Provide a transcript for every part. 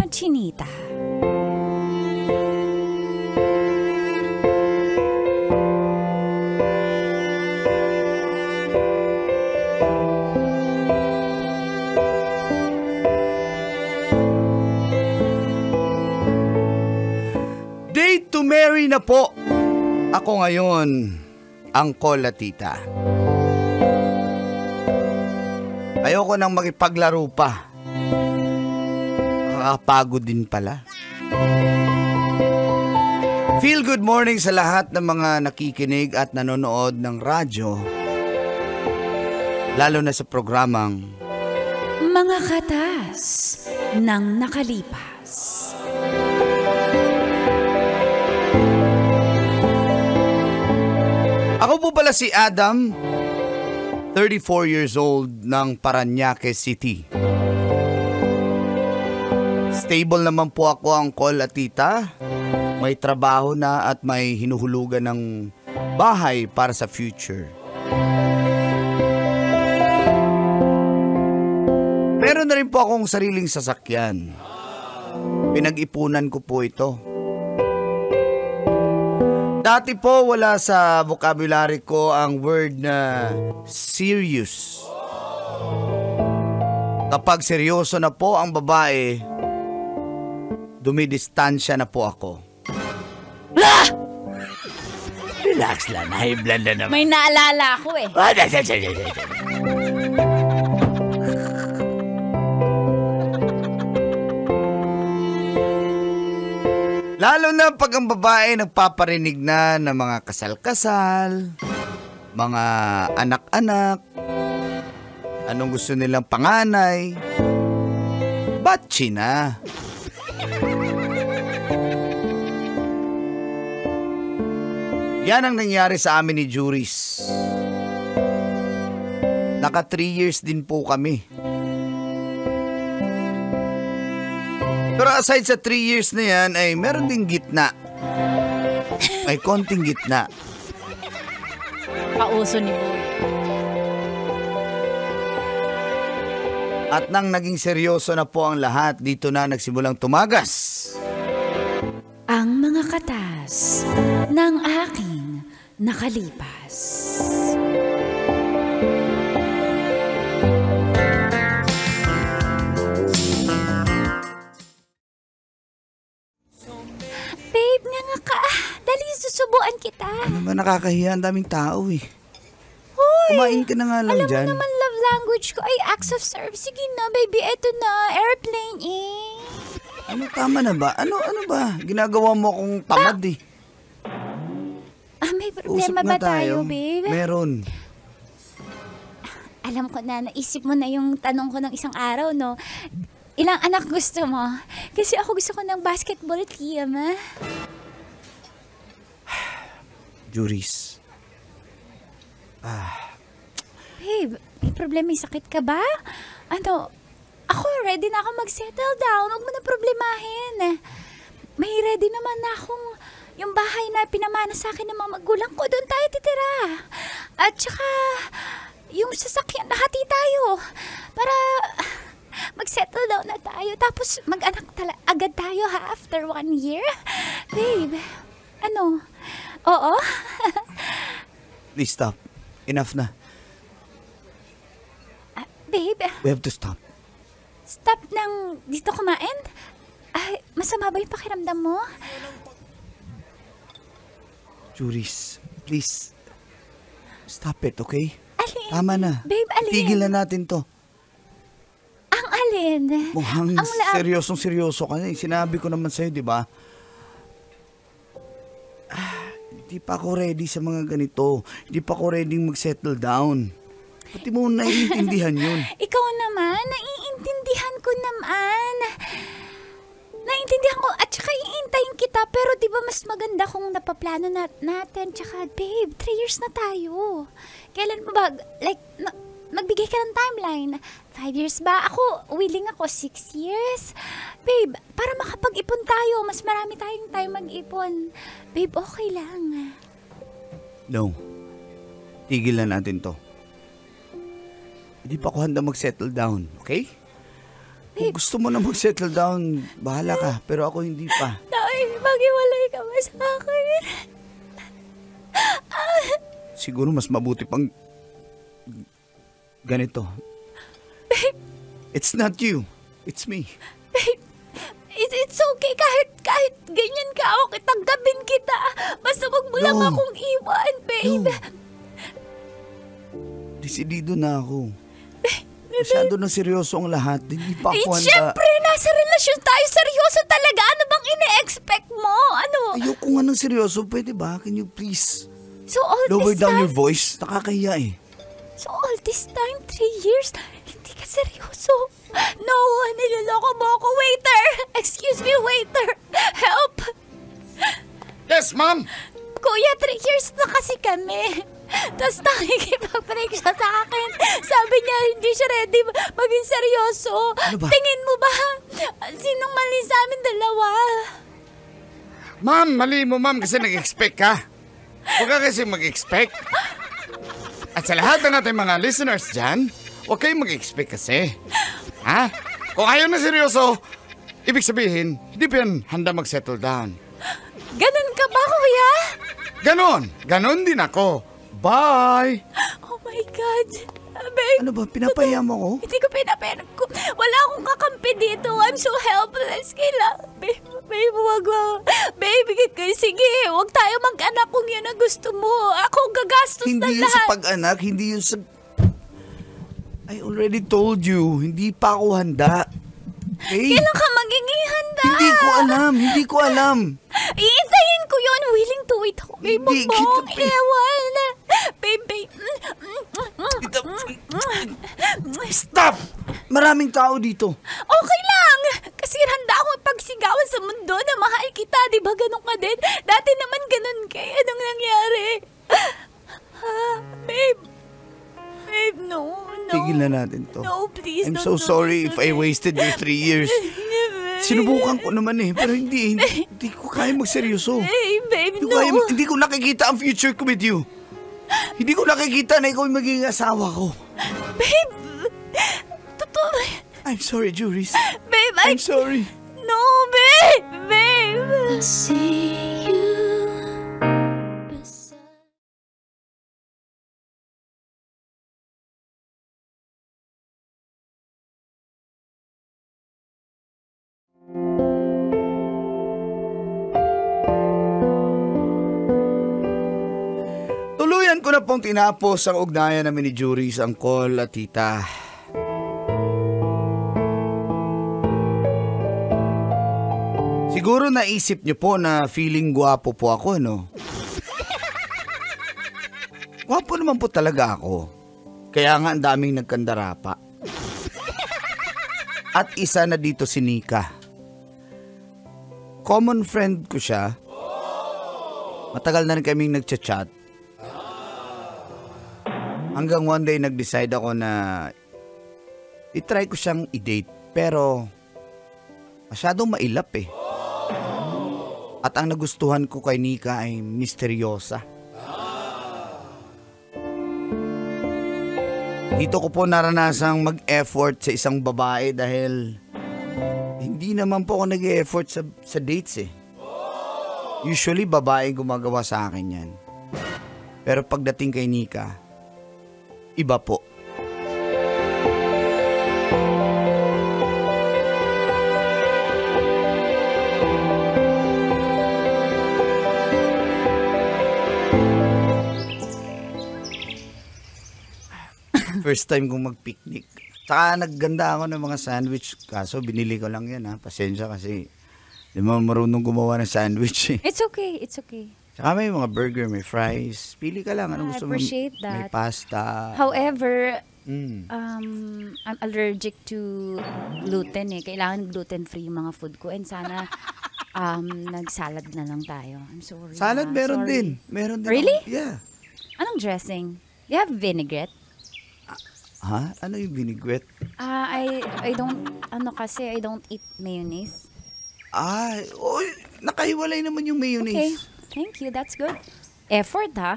Chinita. Date to marry na po. Ako ngayon, ang Tita. Ayoko nang makipaglaro pa. Nakakapagod din pala. Feel good morning sa lahat ng mga nakikinig at nanonood ng radyo. Lalo na sa programang Mga Katas ng Nakalipas. Ako po pala si Adam, 34 years old ng Parañaque City. Stable naman po ako ang Tita. May trabaho na at may hinuhulugan ng bahay para sa future. Meron na rin po akong sariling sasakyan. Pinag-ipunan ko po ito. Dati po wala sa vocabulary ko ang word na serious. Kapag seryoso na po ang babae, dumidistansya na po ako. Ah! Relax lang, high blood na naman. May naalala ako eh. Lalo na pag ang babae nagpaparinig na ng mga kasal-kasal, mga anak-anak, anong gusto nilang panganay, batchi na. Yan ang nangyari sa amin ni Juris. Naka 3 years din po kami. Pero aside sa 3 years na yan, ay meron ding gitna. May konting gitna. Pauso ni Boy. At nang naging seryoso na po ang lahat, dito na nagsimulang tumagas Ang mga katas ng aking nakalipas. Babe, nga ka. Dali, susubuan kita. Ano ba, nakakahiya, ang daming tao eh. Hoy! Kumain ka na nga lang Alam dyan. mo naman love language ko ay acts of service. Sige na, baby, eto na. Airplane eh. Ano, tama na ba? Ano ba? Ginagawa mo akong tamad eh. May Usap problema na ba tayo, babe? Meron. Alam ko na, naisip mo na yung tanong ko ng isang araw, no? Ilang anak gusto mo? Kasi ako gusto ko ng basketball team, ha? Juris. Babe, may problema, may sakit ka ba? Ano, ako ready na ako mag-settle down. Huwag mo na problemahin. May ready naman na akong yung bahay na pinamana sa akin ng mga magulang ko. Doon tayo titira. At saka, yung sasakyan, nahati tayo. Para mag-settle down na tayo. Tapos mag-anak agad tayo ha, after 1 year. Babe, ano? Oo? Please stop. Enough na. Babe, We have to stop. stop ng dito kumain? Ay, masama ba yung pakiramdam mo? Juris, please. Stop it, okay? Alin? Tama na. Babe, alin? Tigil na natin to. Ang alin? Mukhang seryosong-seryoso ka na. Sinabi ko naman sa'yo, di ba? Hindi pa ako ready sa mga ganito. Hindi pa ako ready mag-settle down. Pati mo naiintindihan yun. Ikaw naman, naiintindihan ko naman. Naiintindihan ko at saka iintayin kita pero di ba mas maganda kung napaplano natin. Tsaka babe, 3 years na tayo. Kailan mo ba, like, magbigay ka ng timeline. 5 years ba? Ako, willing ako 6 years. Babe, para makapag-ipon tayo, mas marami tayong time mag-ipon. Babe, okay lang. No. Tigil na natin to. Hindi pa ako handa mag-settle down, okay? Kung gusto mo na mag-settle down, bahala ka. Pero ako hindi pa. Tay, maghiwalay ka ba sa akin? Siguro mas mabuti pang ganito. It's not you. It's me. Babe, it's okay kahit ganyan ka o tanggapin kita. Basta wag mo lang No. akong iwan, babe. No. Desidido na ako. Masyado na seryoso ang lahat. Hindi pa ako handa. Siyempre, nasa relasyon tayo. Seryoso talaga. Ano bang ine-expect mo? Ano? Ayoko nga ng seryoso. Pwede ba? Can you please So all lower this down time, your voice? Nakakahiya eh. so all this time, 3 years, hindi ka seryoso. No, niloloko mo ako. Waiter! Excuse me, waiter. Help! Yes, ma'am! Kuya, 3 years na kasi kami. Tapos nakikipag-break siya sa akin. Sabi niya, hindi siya ready maging seryoso. Ano ba? Tingin mo ba? Sinong mali sa amin dalawa? Ma'am, mali mo ma'am kasi nag-expect ka. Huwag ka kasi mag-expect. At sa lahat na natin mga listeners dyan, huwag kayong mag-expect kasi. Ha? Kung ayaw na seryoso, ibig sabihin, hindi pa yan handa mag-settle down. Ganun ka ba, kuya? Ganon din ako. Bye! Oh my God. Babe, Ano ba? Pinapahiya mo ako? hindi ko pinapayaran ko. Wala akong kakampi dito. I'm so helpless. Babe, wag mo. Babe, sige, wag tayo mag-anak kung yun ang gusto mo. Ako gagastos Hindi ng yun sa lahat. pag-anak. Hindi yun sa... I already told you. Hindi pa ako handa. Okay? Kailan ka magiging handa? Hindi ko alam. Iintayin ko yun. Willing to wait ako kay Hindi Bongbong. kita- Ewan. Babe. Stop! Maraming tao dito. Okay lang. Kasi handa akong ipagsigawan sa mundo na mahal kita. Di ba ganun ka din? Dati naman ganun kay. Anong nangyari? Babe. Babe, no. Tigil na natin to. No, please. I'm don't so do sorry this if to I me. wasted your 3 years. Sinubukan ko naman eh, pero hindi ko kaya magseryoso. Babe, no. Hindi ko nakikita ang future ko with you. Hindi ko nakikita na ikaw yung magiging asawa ko. Babe. Totoo. I'm sorry, Juris. Babe, I'm sorry. No, babe. Babe. I see you beside. Tuluyan ko na pong tinapos ang ugnayan namin ni Juris, Angkol at Tita. Siguro naisip niyo po na feeling gwapo po ako, no? Gwapo naman po talaga ako. Kaya nga ang daming nagkandara pa. At isa na dito si Nika. Common friend ko siya. Matagal na rin kaming nagchat-chat. Hanggang one day nag-decide ako na itry ko siyang i-date. Pero masyadong mailap eh. At ang nagustuhan ko kay Nika ay misteryosa. Dito ko po naranasang mag-effort sa isang babae dahil hindi naman po ako nag-e-effort sa dates eh. Usually babae gumagawa sa akin yan. Pero pagdating kay Nika, iba po. First time kong mag-picnic. Saka nagganda ako ng mga sandwich. Kaso binili ko lang yan ha. Pasensya kasi di mo marunong gumawa ng sandwich eh. It's okay. It's okay. Saka may mga burger, may fries. Pili ka lang. Anong I gusto mo? appreciate May that. pasta. However, Mm. I'm allergic to gluten eh. Kailangan gluten-free yung mga food ko. And sana nag-salad na lang tayo. I'm sorry. Salad meron sorry. din. Meron din. Really? ako. Yeah. Anong dressing? Do you have vinaigrette? Ha? Ano yung vinaigrette? I don't, I don't eat mayonnaise. Nakahiwalay naman yung Okay. mayonnaise. Thank you. That's good. Effort, ha?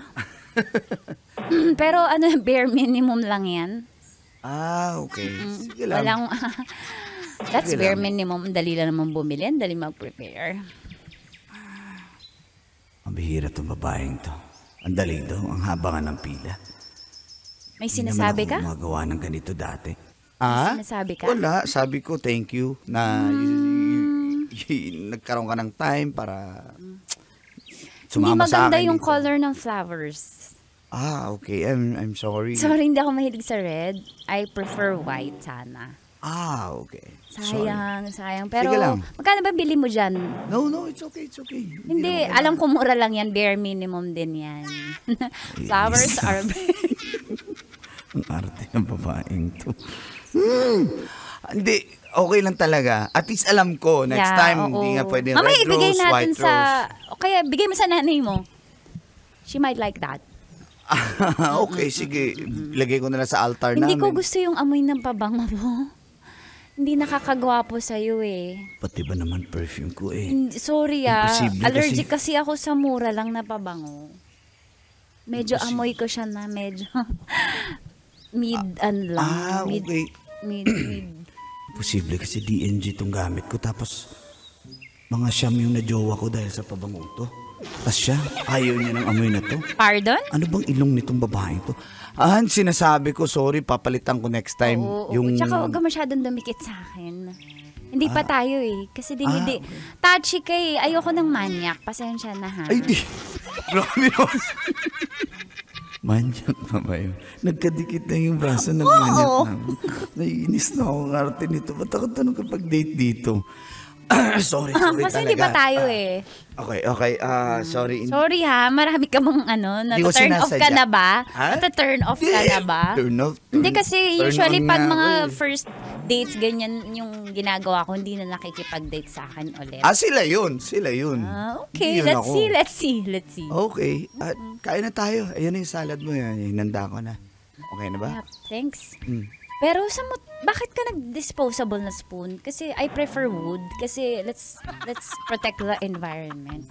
Pero bare minimum lang yan. Okay. Sige lang. That's Okay bare lang. minimum. Ang dali lang naman bumili. Ang dali mag-prepare. Ang bihira tong babaeng to. Ang dali daw, ang haba nga ng pila. May Hindi sinasabi naman ka? ako gumagawa ng ganito dati. Sinasabi ka? Wala. Sabi ko, thank you na nagkaroon ka ng time para Hindi sumama sa maganda akin yung dito. color ng flowers. Okay. I'm sorry. Sorry, hindi ako mahilig sa red. I prefer white sana. Okay. Sorry. Sayang. Pero, Sige lang. magkano ba bili mo dyan? No, it's okay. Hindi, naman alam ko mura lang yan. Bare minimum din yan. Flowers are... Ang arte ng babaeng to. Hindi, okay lang talaga. At least alam ko, next time, hindi nga pwede Mamaya red ibigay rose, natin white sa... rose. O kaya, bigay mo sa nanay mo. She might like that. Okay, sige. Ilagay ko na lang sa altar Hindi namin. ko gusto yung amoy ng pabango mo. Hindi nakakagwapo sa'yo eh. Pati ba naman perfume ko eh. Sorry Imposible allergic kasi ako sa mura lang na pabango. Medyo amoy ko siya na medyo mid-an lang. Okay. Mid. Posible kasi DNG itong gamit ko. Tapos, mga siyam yung najowa ko dahil sa pabango to. Tapos siya, ayaw niya ng amoy na to. Pardon? Ano bang ilong nitong babaeng to? Sinasabi ko, sorry, papalitan ko next time. Oo. Yung... Tsaka huwag ka masyadong dumikit sa akin. Hindi pa tayo eh. Kasi hindi. Touchy ka eh. Ayoko ng manyak. Pasensya na ha. Ay, di. Grabe naman. Manyak na ba yun? Nagkadikit na yung braso ng manyak na. Naiinis na ako ng arte nito. Ba't ako tanong kapag date dito? Sorry Kasi talaga. hindi pa tayo eh. Okay. Sorry. Sorry ha. Marami ka bang Hindi ko turn off ka sinasadya. na ba? Ha? Turn off ka na ba? Turn off? Hindi kasi Turn usually on pag nga mga ako eh. first dates, ganyan yung ginagawa ko, hindi na nakikipag-date sa akin ulit. Sila yun. Okay, Hindi yun let's ako. see. Okay. Kain na tayo. Ayan na yung salad mo yan. Hinanda ko na. Okay na ba? Yep, thanks. Mm. Pero bakit ka nag-disposable na spoon? Kasi I prefer wood. Kasi let's protect the environment.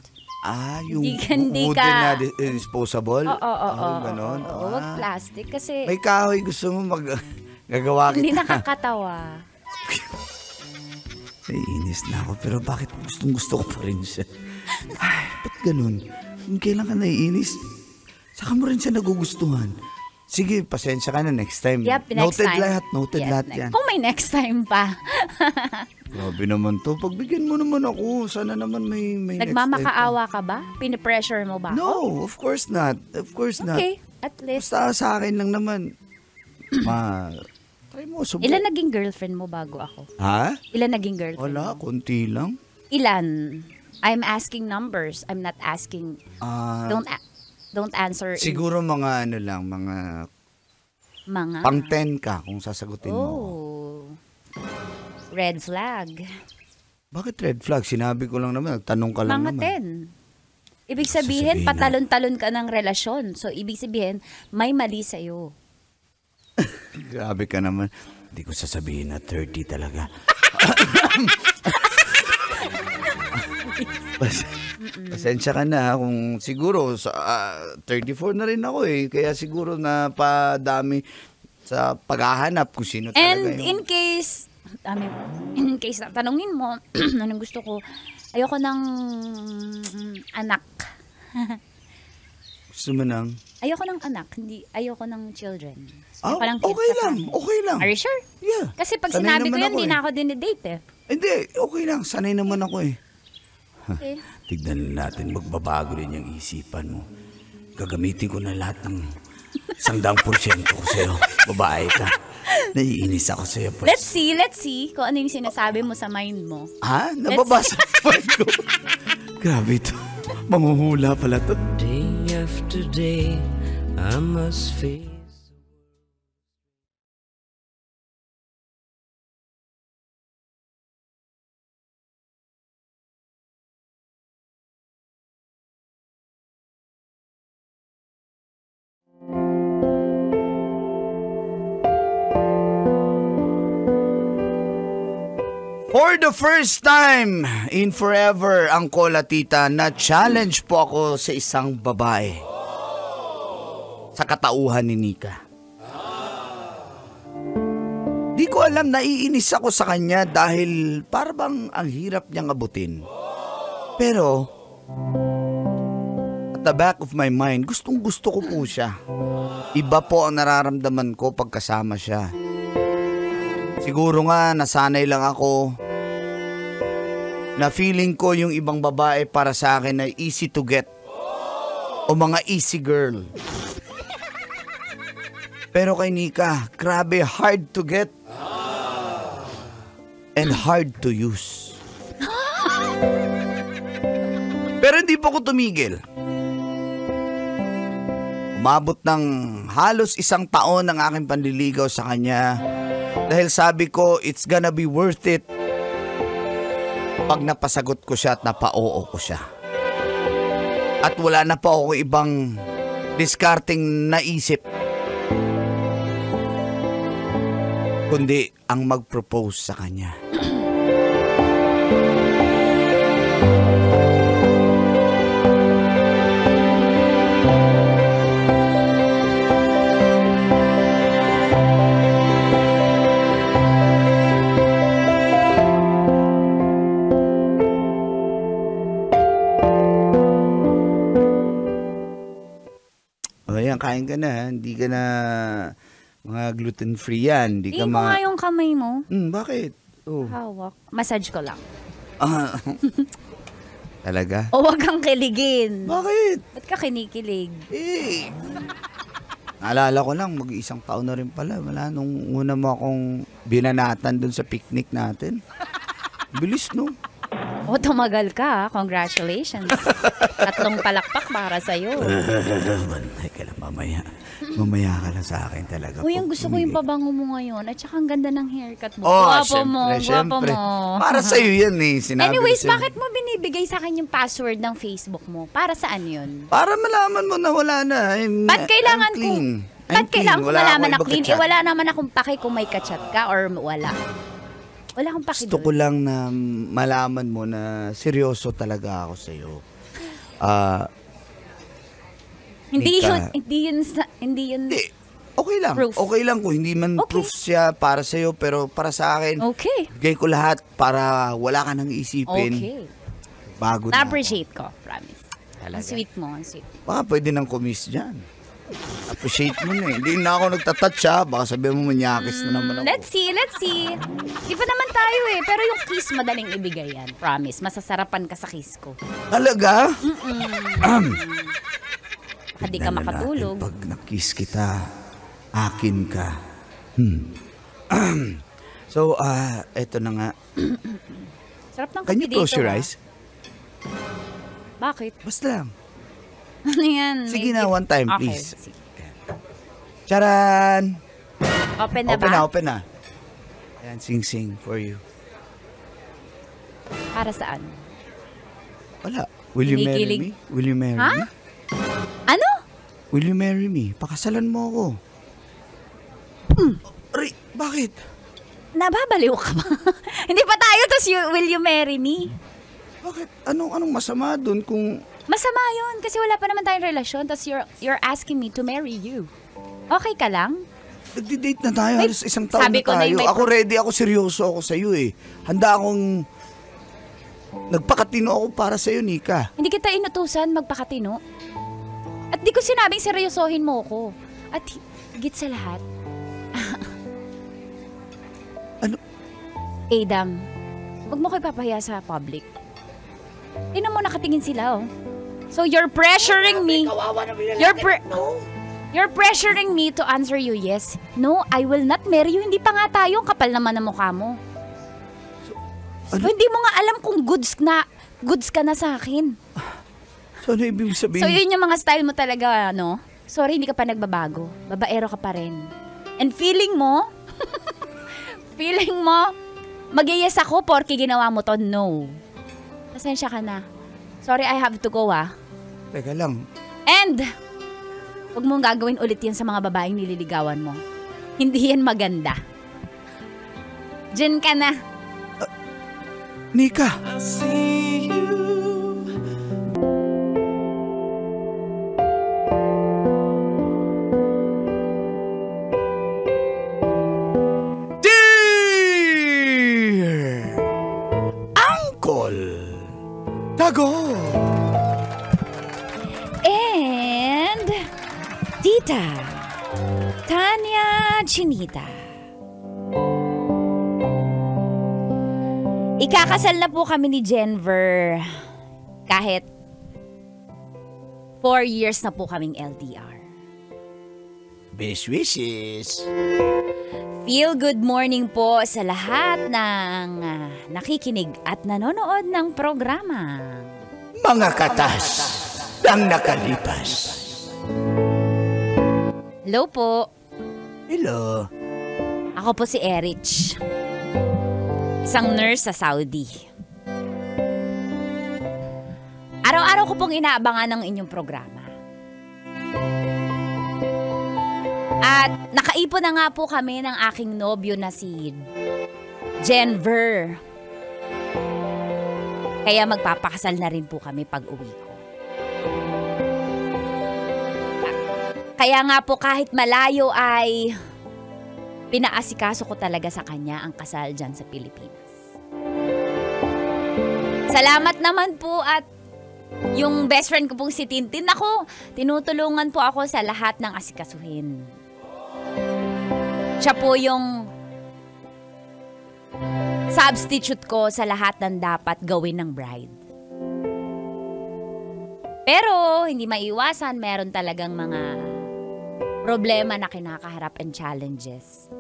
Yung Hindi wooden ka- na disposable? Oo. Ganon. Huwag plastic kasi May kahoy gusto mo gagawa hindi kita. nakakatawa. Naiinis na ako, pero bakit gusto ko pa rin siya? Ay, ba't ganun? Kailan ka naiinis? Saka mo rin siya nagugustuhan. Sige, pasensya ka na next time. Yep, next time. Noted Yes, lahat next. yan. Kung may next time pa. Grabe naman to. Pagbigyan mo naman ako. Sana naman may next time. Nagmamakaawa ka ba? Pinipressure mo ba ako? No, of course not. Of course not. Okay, at least. Basta sa akin lang naman. Try mo, subok. Ilan naging girlfriend mo bago ako? Ha? Ilan naging girlfriend Wala, mo? konti lang. Ilan? I'm asking numbers. I'm not asking. Don't answer. Siguro mga mga Mga. pang 10 ka kung sasagutin mo. Oh. Red flag. Bakit red flag? Sinabi ko lang naman, nagtanong ka lang Mga naman. 10. Ibig sabihin, Sasabihin patalon-talon ka ng relasyon. So, ibig sabihin, may mali sa'yo. Grabe ka naman. Hindi ko sasabihin na 30 talaga. Pasensya ka na kung siguro 34 na rin ako eh. Kaya siguro na padami sa paghahanap kung sino talaga And yung... in case tanungin mo, anong gusto ko, ayoko ng anak. Gusto mo nang... Ayoko ng anak, ayoko ng children. Ayoko ng kids okay sa lang. family. Okay lang. Are you sure? Yeah. Kasi pag Sanay sinabi ko naman yan, ako hindi na ako dinidate eh. Hindi, okay lang. Sanay naman ako eh. Okay. Tignan natin, magbabago rin yung isipan mo. Gagamitin ko na lahat ng 100% ko sa'yo. Babae ka. Naiinis ako sa'yo. Let's see kung ano yung sinasabi mo sa mind mo. Ha? Nababasa pa ko. Grabe ito. Manghuhula pala to. Day after day, I must face. For the first time in forever, ang Kola Tita, na-challenge po ako sa isang babae. Sa katauhan ni Nika. Di ko alam, naiinis ako sa kanya dahil parang ang hirap niyang abutin. Pero, at the back of my mind, gustong gusto ko po siya. Iba po ang nararamdaman ko pagkasama siya. Siguro nga, nasanay lang ako na feeling ko yung ibang babae para sa akin ay easy to get o mga easy girl. Pero kay Nika, grabe hard to get and hard to use. Pero hindi po ko tumigil. Umabot ng halos 1 taon ang aking panliligaw sa kanya dahil sabi ko it's gonna be worth it pag napasagot ko siya at napa-oo ko siya. At wala na pa ako ibang discarding naisip kundi ang mag-propose sa kanya. Ayan, kain ka na. Hindi ka na mga gluten-free yan. Hindi ka mo nga yung kamay mo. Bakit? Oh. Hawak. Massage ko lang. Talaga? O wag kang kiligin. Bakit? Ba't ka kinikilig? Naalala ko lang, mag-1 taon na rin pala. Wala, nung una mo akong binanatan dun sa picnic natin. Bilis, no? O, tumagal ka. Congratulations. 3 palakpak para sa'yo. Teka lang, mamaya. Mamaya ka lang sa akin talaga. Uy, ang gusto ko yung pabango mo ngayon. At saka ang ganda ng haircut mo. Oh, Guwapo mo. syempre. Para sa'yo yan eh. Anyways, bakit mo binibigay sa akin yung password ng Facebook mo? Para saan yun? Para malaman mo na wala na. Ba't kailangan ko? Ba't kailangan ko malaman na clean? Wala Wala naman akong pake kung may kachat ka or wala. Wala akong pake Gusto ko lang na malaman mo na seryoso talaga ako sa'yo. Hindi Nika. hindi yun. Okay lang. Proof. Okay lang kung hindi man Okay. proof siya para sa'yo, pero para sa akin, Okay. bigay ko lahat para wala ka nang isipin. Okay. Bago na ako. Na-appreciate ko, promise. Ang Talaga. sweet mo, ang sweet. Baka pwede nang kumis dyan. Appreciate mo na eh. Hindi na ako nagtatouch ha. Baka sabihin mo manyakis na naman ako. Let's see. Di pa naman tayo eh. Pero yung kiss, madaling ibigay yan. Promise. Masasarapan ka sa kiss ko. Talaga? Baka di ka Tignan na makatulog. natin, pag nakiss kita, akin ka. So, eto na nga. Sarap ng Can kape you close dito, your ah. eyes? Bakit? Basta lang. Ano yan? Sige May na, gift. one time, Okay, please. sige. Charan! Open na Open ba? na, open na. Ayan, sing-sing for you. Para saan? Wala. Will you marry Kinikilig. me? Will you marry Ha? me? Ano? Will you marry me? Pakasalan mo ako. Aray, bakit? Nababaliw ka ba? Hindi pa tayo, tapos will you marry me? Bakit? Anong masama dun kung... Masama yun, kasi wala pa naman tayong relasyon, tapos you're asking me to marry you. Okay ka lang? Nagdi-date na tayo, halos 1 taon sabi na ko na tayo. yung may- Ako ready, ako seryoso ako sa'yo eh. Handa akong... Nagpakatino ako para sa'yo, Nika. Hindi kita inutusan magpakatino. At di ko sinabing seryosohin mo ko. At higit sa lahat, Ano? Adam, wag mo ko ipapahiya sa public. Tingnan mo, nakatingin sila, oh. So you're pressuring me. You're pressuring me to answer you yes. No, I will not marry you. Hindi pa nga tayo. Ang kapal naman ng mukha mo. So, hindi mo nga alam kung goods ka na sa akin. So, ano ibig sabihin? So yun yung mga style mo talaga, no? Sorry, hindi ka pa nagbabago. Babaero ka pa rin. And feeling mo, mag-yes ako porke ginawa mo to. No. Pasensya ka na. Sorry, I have to go, ah. Teka lang. And, huwag mong gagawin ulit yan sa mga babaeng nililigawan mo. Hindi yan maganda. Diyan ka na. Nika! Tagol. Tagol. And Tita Tanya Chinita. Ikakasal na po kami ni Jenver kahit 4 years na po kaming LDR. Best wishes. Feel good morning po sa lahat ng nakikinig at nanonood ng programa. Mga katas ng nakalipas. Hello po. Hello. Ako po si Erich. Isang nurse sa Saudi. Araw-araw ko pong inaabangan ng inyong programa. At nakaipon na nga po kami ng aking nobyo na si Jenver. Kaya magpapakasal na rin po kami pag uwi ko. Kaya nga po kahit malayo ay pinaasikaso ko talaga sa kanya ang kasal dyan sa Pilipinas. Salamat naman po at yung best friend ko pong si Tintin, ako, tinutulungan po ako sa lahat ng asikasuhin. Siya po yung substitute ko sa lahat ng dapat gawin ng bride. Pero hindi maiwasan, meron talagang mga problema na kinakaharap and challenges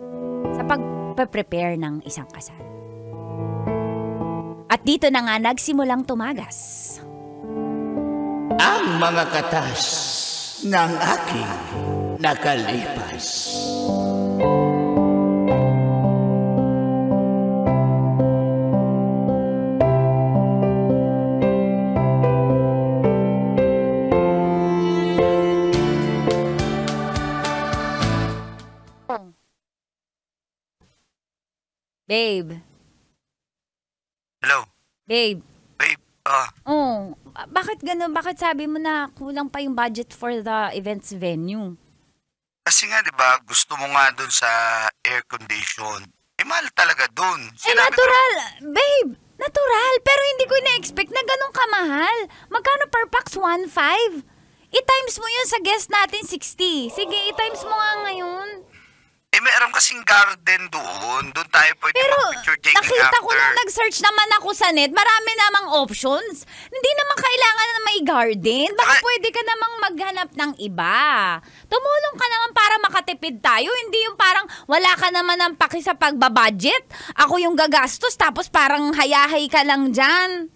sa pag-prepare ng isang kasal. At dito na nga nagsimulang tumagas Ang mga katas ng aking nakalipas. Babe. Hello? Babe. Babe, Oh, bakit ganun? Bakit sabi mo na kulang pa yung budget for the events venue? kasi nga, di ba, gusto mo nga dun sa air condition. Mahal talaga dun. Natural. Babe, natural. Pero hindi ko na-expect na ganun kamahal. Magkano per pax? 1.5? I-times mo yun sa guest natin, 60. Sige, i-times mo nga ngayon. Meron kasing garden doon. Doon tayo pwede Pero mag-picture taking nakita after. ko nung nag-search naman ako sa net, marami namang options. Hindi naman kailangan na may garden. Baka pwede ka namang maghanap ng iba. Tumulong ka naman para makatipid tayo. Hindi yung parang wala ka naman ng paki sa pagbabudget. Ako yung gagastos tapos parang hayahay ka lang dyan.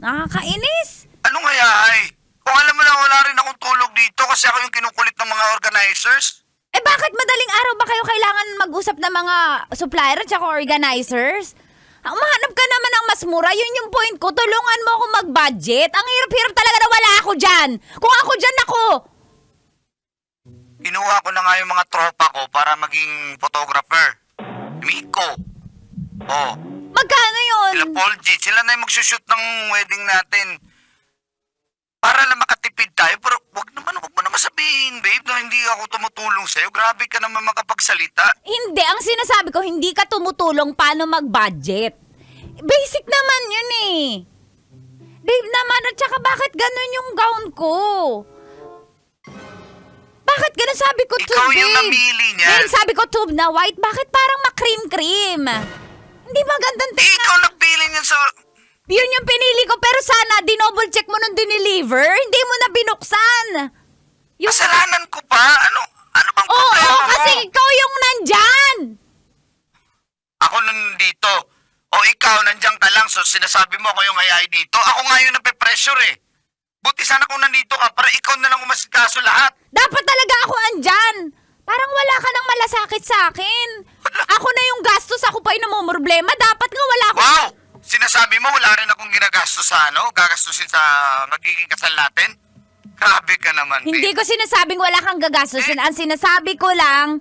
Nakakainis. Anong hayahay? Kung alam mo na wala rin akong tulog dito kasi ako yung kinukulit ng mga organizers. Bakit madaling araw ba kayo kailangan mag-usap ng mga supplier at saka organizers? Mahanap ka naman ng mas mura. Yun yung point ko. Tulungan mo ako mag-budget. Ang hirap-hirap talaga na wala ako dyan. Kung ako dyan, ako. Kinuha ko na nga yung mga tropa ko para maging photographer. Miko. Oh. Magkano yun? Sila Paul G. Sila na yung magsushoot ng wedding natin. Para lang makatipid tayo. Pero wag mo naman sabihin, babe, na hindi ako tumutulong sa'yo. Grabe ka naman makapagsalita. Hindi. Ang sinasabi ko, hindi ka tumutulong paano mag-budget. Basic naman yun eh. Babe naman, at saka bakit ganun yung gown ko? Bakit ganun? Sabi ko tube, Ikaw yung babe. namili niyan. Babe, sabi ko tube na white. Bakit parang ma-cream-cream? Hindi magandang tingnan. Ikaw nagpili niyan sa... Yun yung pinili ko, pero sana dinouble check mo nung dineliver. Hindi mo na binuksan. Kasalanan ko pa? Ano bang problema Oo, mo? kasi ikaw yung nandyan. Ako nandito. O ikaw, nandiyan ka lang. So sinasabi mo ako yung hayay dito. Ako nga yung nape-pressure eh. Buti sana kung nandito ka para ikaw na lang umasikaso lahat. Dapat talaga ako andyan. Parang wala ka nang malasakit sa akin. Ako na yung gastos, ako pa yung namumroblema. Dapat nga wala ako. Wow! Sinasabi mo wala rin akong ginagastos sa gagastusin sa magiging kasal natin? Grabe ka naman, babe. Hindi ko sinasabing wala kang gagastusin. Ang sinasabi ko lang,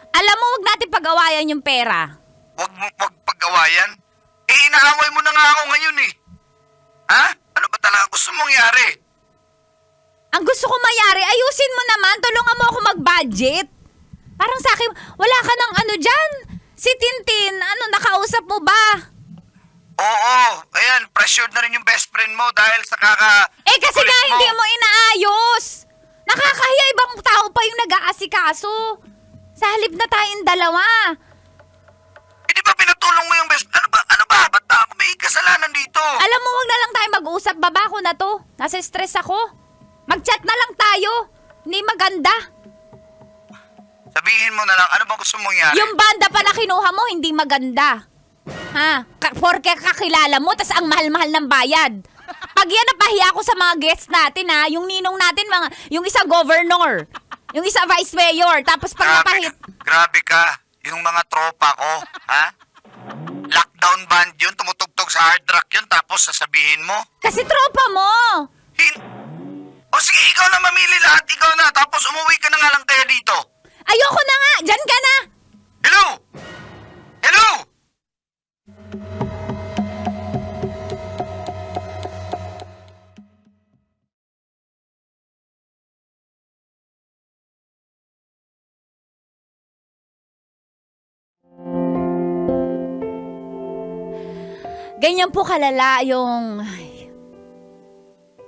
alam mo, wag natin pag-awayan yung pera. Wag pag-awayan? Inaaway mo na nga ako ngayon eh. Ha? Ano ba talaga gusto mong mangyari? Ang gusto ko mayari, ayusin mo naman, tulungan mo ako mag-budget. Parang sa akin, wala ka ng ano dyan. Si Tintin, nakausap mo ba? Oo, ayan, pressured na rin yung best friend mo dahil sa Kasi nga hindi mo inaayos. Nakakahiya, ibang tao pa yung nag-aasikaso. Sa halip na tayong dalawa. Di ba pinatulong mo yung best... Ano ba? Ba't ba ako may kasalanan dito? Alam mo, wag na lang tayo mag-usap. Baba ko na to. Nasa stress ako. Mag-chat na lang tayo. Hindi maganda. Sabihin mo na lang, ano bang gusto mong mangyari? Yung banda pa na kinuha mo, hindi maganda. Ha? Porke kakilala mo, tas ang mahal-mahal ng bayad. Pag yan, napahiya ako sa mga guests natin, ha? Yung ninong natin, yung isa governor, yung isa vice mayor, tapos pag napahit... Grabe ka. Yung mga tropa ko, ha? Lockdown band yun, tumutugtog sa hard rock yun, tapos sasabihin mo? Kasi tropa mo! O sige, ikaw na mamili lahat, ikaw na, tapos umuwi ka na nga lang kaya dito. Ayoko na nga! Diyan ka na! Hello? Hello? Ganyan po kalala yung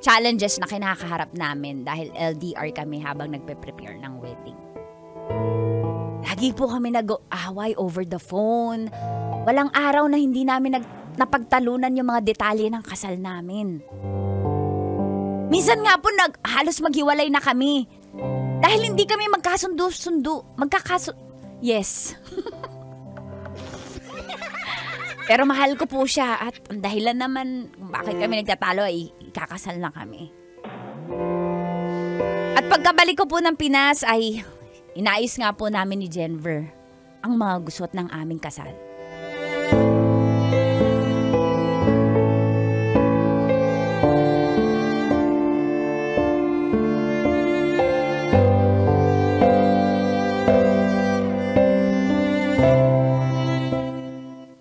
challenges na kinakaharap namin dahil LDR kami habang nagpe-prepare ng wedding. Lagi po kami nag-away over the phone. Walang araw na hindi namin napagtalunan yung mga detalye ng kasal namin. Minsan nga po halos maghiwalay na kami. Dahil hindi kami magkasundo-sundo. Yes. Pero mahal ko po siya at ang dahilan naman kung bakit kami nagtatalo ay ikakasal na kami. At pagkabalik ko po ng Pinas ay inayos nga po namin ni Jenver ang mga gusot ng aming kasal.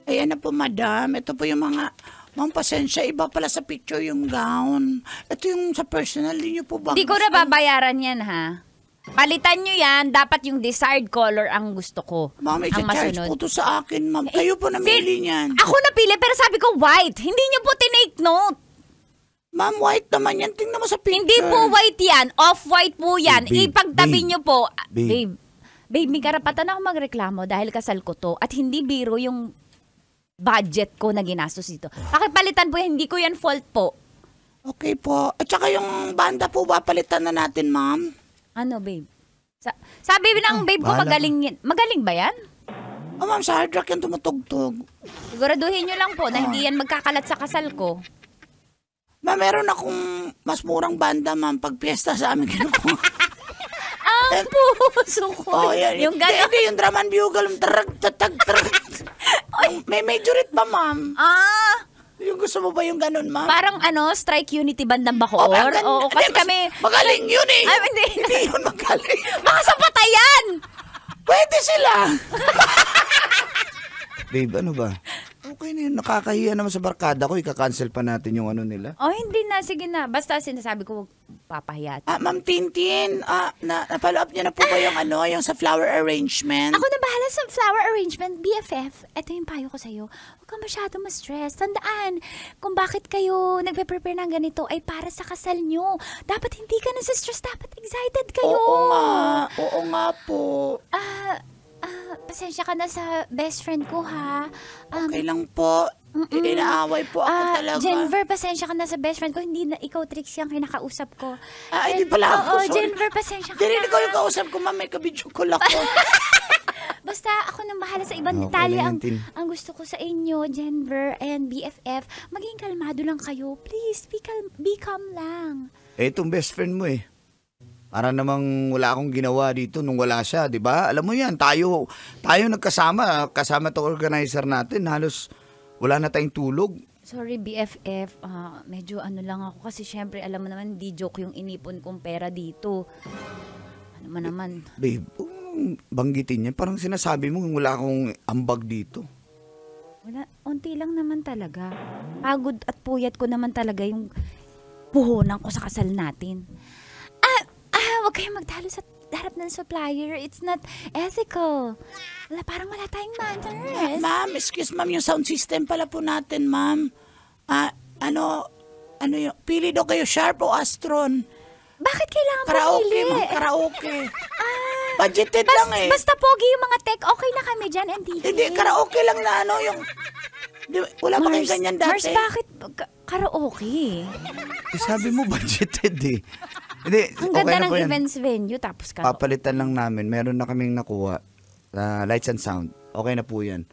Ayan na po, madam. Ito po yung mga... Ma'am, pasensya. Iba pala sa picture yung gown. Ito yung sa personal. Di nyo po ba? Hindi ko na babayaran yan, ha? Palitan nyo yan. Dapat yung desired color ang gusto ko. Ma'am, ang i-charge masunod. po to sa akin, ma'am. Kayo po namili niyan. Ako napili, pero sabi ko white. Hindi nyo po tinake note. Ma'am, white naman yan. Tingnan mo sa picture. Hindi po white yan. Off-white po yan. Babe, Ipagtabi babe, nyo po. babe. Babe, may karapatan ako magreklamo dahil kasal ko to. At hindi biro yung budget ko na ginastos dito. Pakipalitan po yan. Hindi ko yan fault po. Okay po. At saka yung banda po ba, palitan na natin, ma'am? Ano, babe? Sabi ng babe ko, bahala magaling yan. Magaling ba yan? Oh, ma'am, sa hard rock yan tumutugtog. Siguraduhin nyo lang po na hindi yan magkakalat sa kasal ko. Ma'am, meron akong mas murang banda, ma'am, pag piyesta sa amin kinukuha. Ang puso ko. Oh, yan. Yung gano'n. Hindi, yung drum and bugle. Tarag. May majorit ba, ma'am? Yung gusto mo ba yung ganun, ma'am? Parang Strike Unity Bandang Bacoor? Oo, kasi kami... Magaling yun eh. Ay, hindi. Hindi yun magaling. Baka sa patayan! Pwede sila. Babe, ano ba? Okay na yun, nakakahiya naman sa barkada ko, ika-cancel pa natin yung ano nila. Oh, hindi na. Sige na. Basta sinasabi ko, papahiya. Ma'am Tintin, na-follow up niyo na po ba yung yung sa flower arrangement? Ako na bahala sa flower arrangement, BFF. Ito yung payo ko sa'yo. Huwag kang masyado ma-stress. Tandaan, kung bakit kayo nagpe-prepare ng ganito ay para sa kasal nyo. Dapat hindi ka na-stress. Dapat excited kayo. Oo nga po. Pasensya ka na sa best friend ko, ha? Okay lang po. Inaaway po ako talaga. Jenver, pasensya ka na sa best friend ko. Hindi na ikaw, Trix, yung kinakausap ko. Hindi pala ako. Oo, Sorry. Jenver, pasensya ka Hindi na. ko yung kausap ko, ma'am. May kabidyo ko lang ko. Basta ako nang bahala sa ibang Okay detalye. lang yan, Tin. Ang gusto ko sa inyo, Jenver and BFF, maging kalmado lang kayo. Please, be calm lang. Itong best friend mo eh. Para namang wala akong ginawa dito nung wala siya, di ba? Alam mo yan, tayo nagkasama, kasama to organizer natin, halos wala na tayong tulog. Sorry, BFF. Medyo lang ako kasi syempre, alam mo naman, di joke yung inipon kong pera dito. Ano man naman. Babe, banggitin niya, parang sinasabi mo wala akong ambag dito. Wala, unti lang naman talaga. Pagod at puyat ko naman talaga yung puhunan ko sa kasal natin. Huwag kayong magtalo sa harap ng supplier. It's not ethical. Parang wala tayong manners. Ma'am, excuse ma'am, yung sound system pala po natin, ma'am. Ano yung, pili daw kayo, Sharp o Astron? Bakit kailangan Karaoke, pumili? ma'am, karaoke. Budgeted lang eh. Basta pogi yung mga tech, okay na kami dyan, and Hindi, karaoke lang na yung... wala pa kayong ganyan dati. Mars, bakit karaoke? Sabi mo budgeted eh. Hindi, Ang okay ganda na ng po yan. events venue, tapos karaoke. Papalitan lang namin. Meron na kaming nakuha. Lights and sound. Okay na po yan.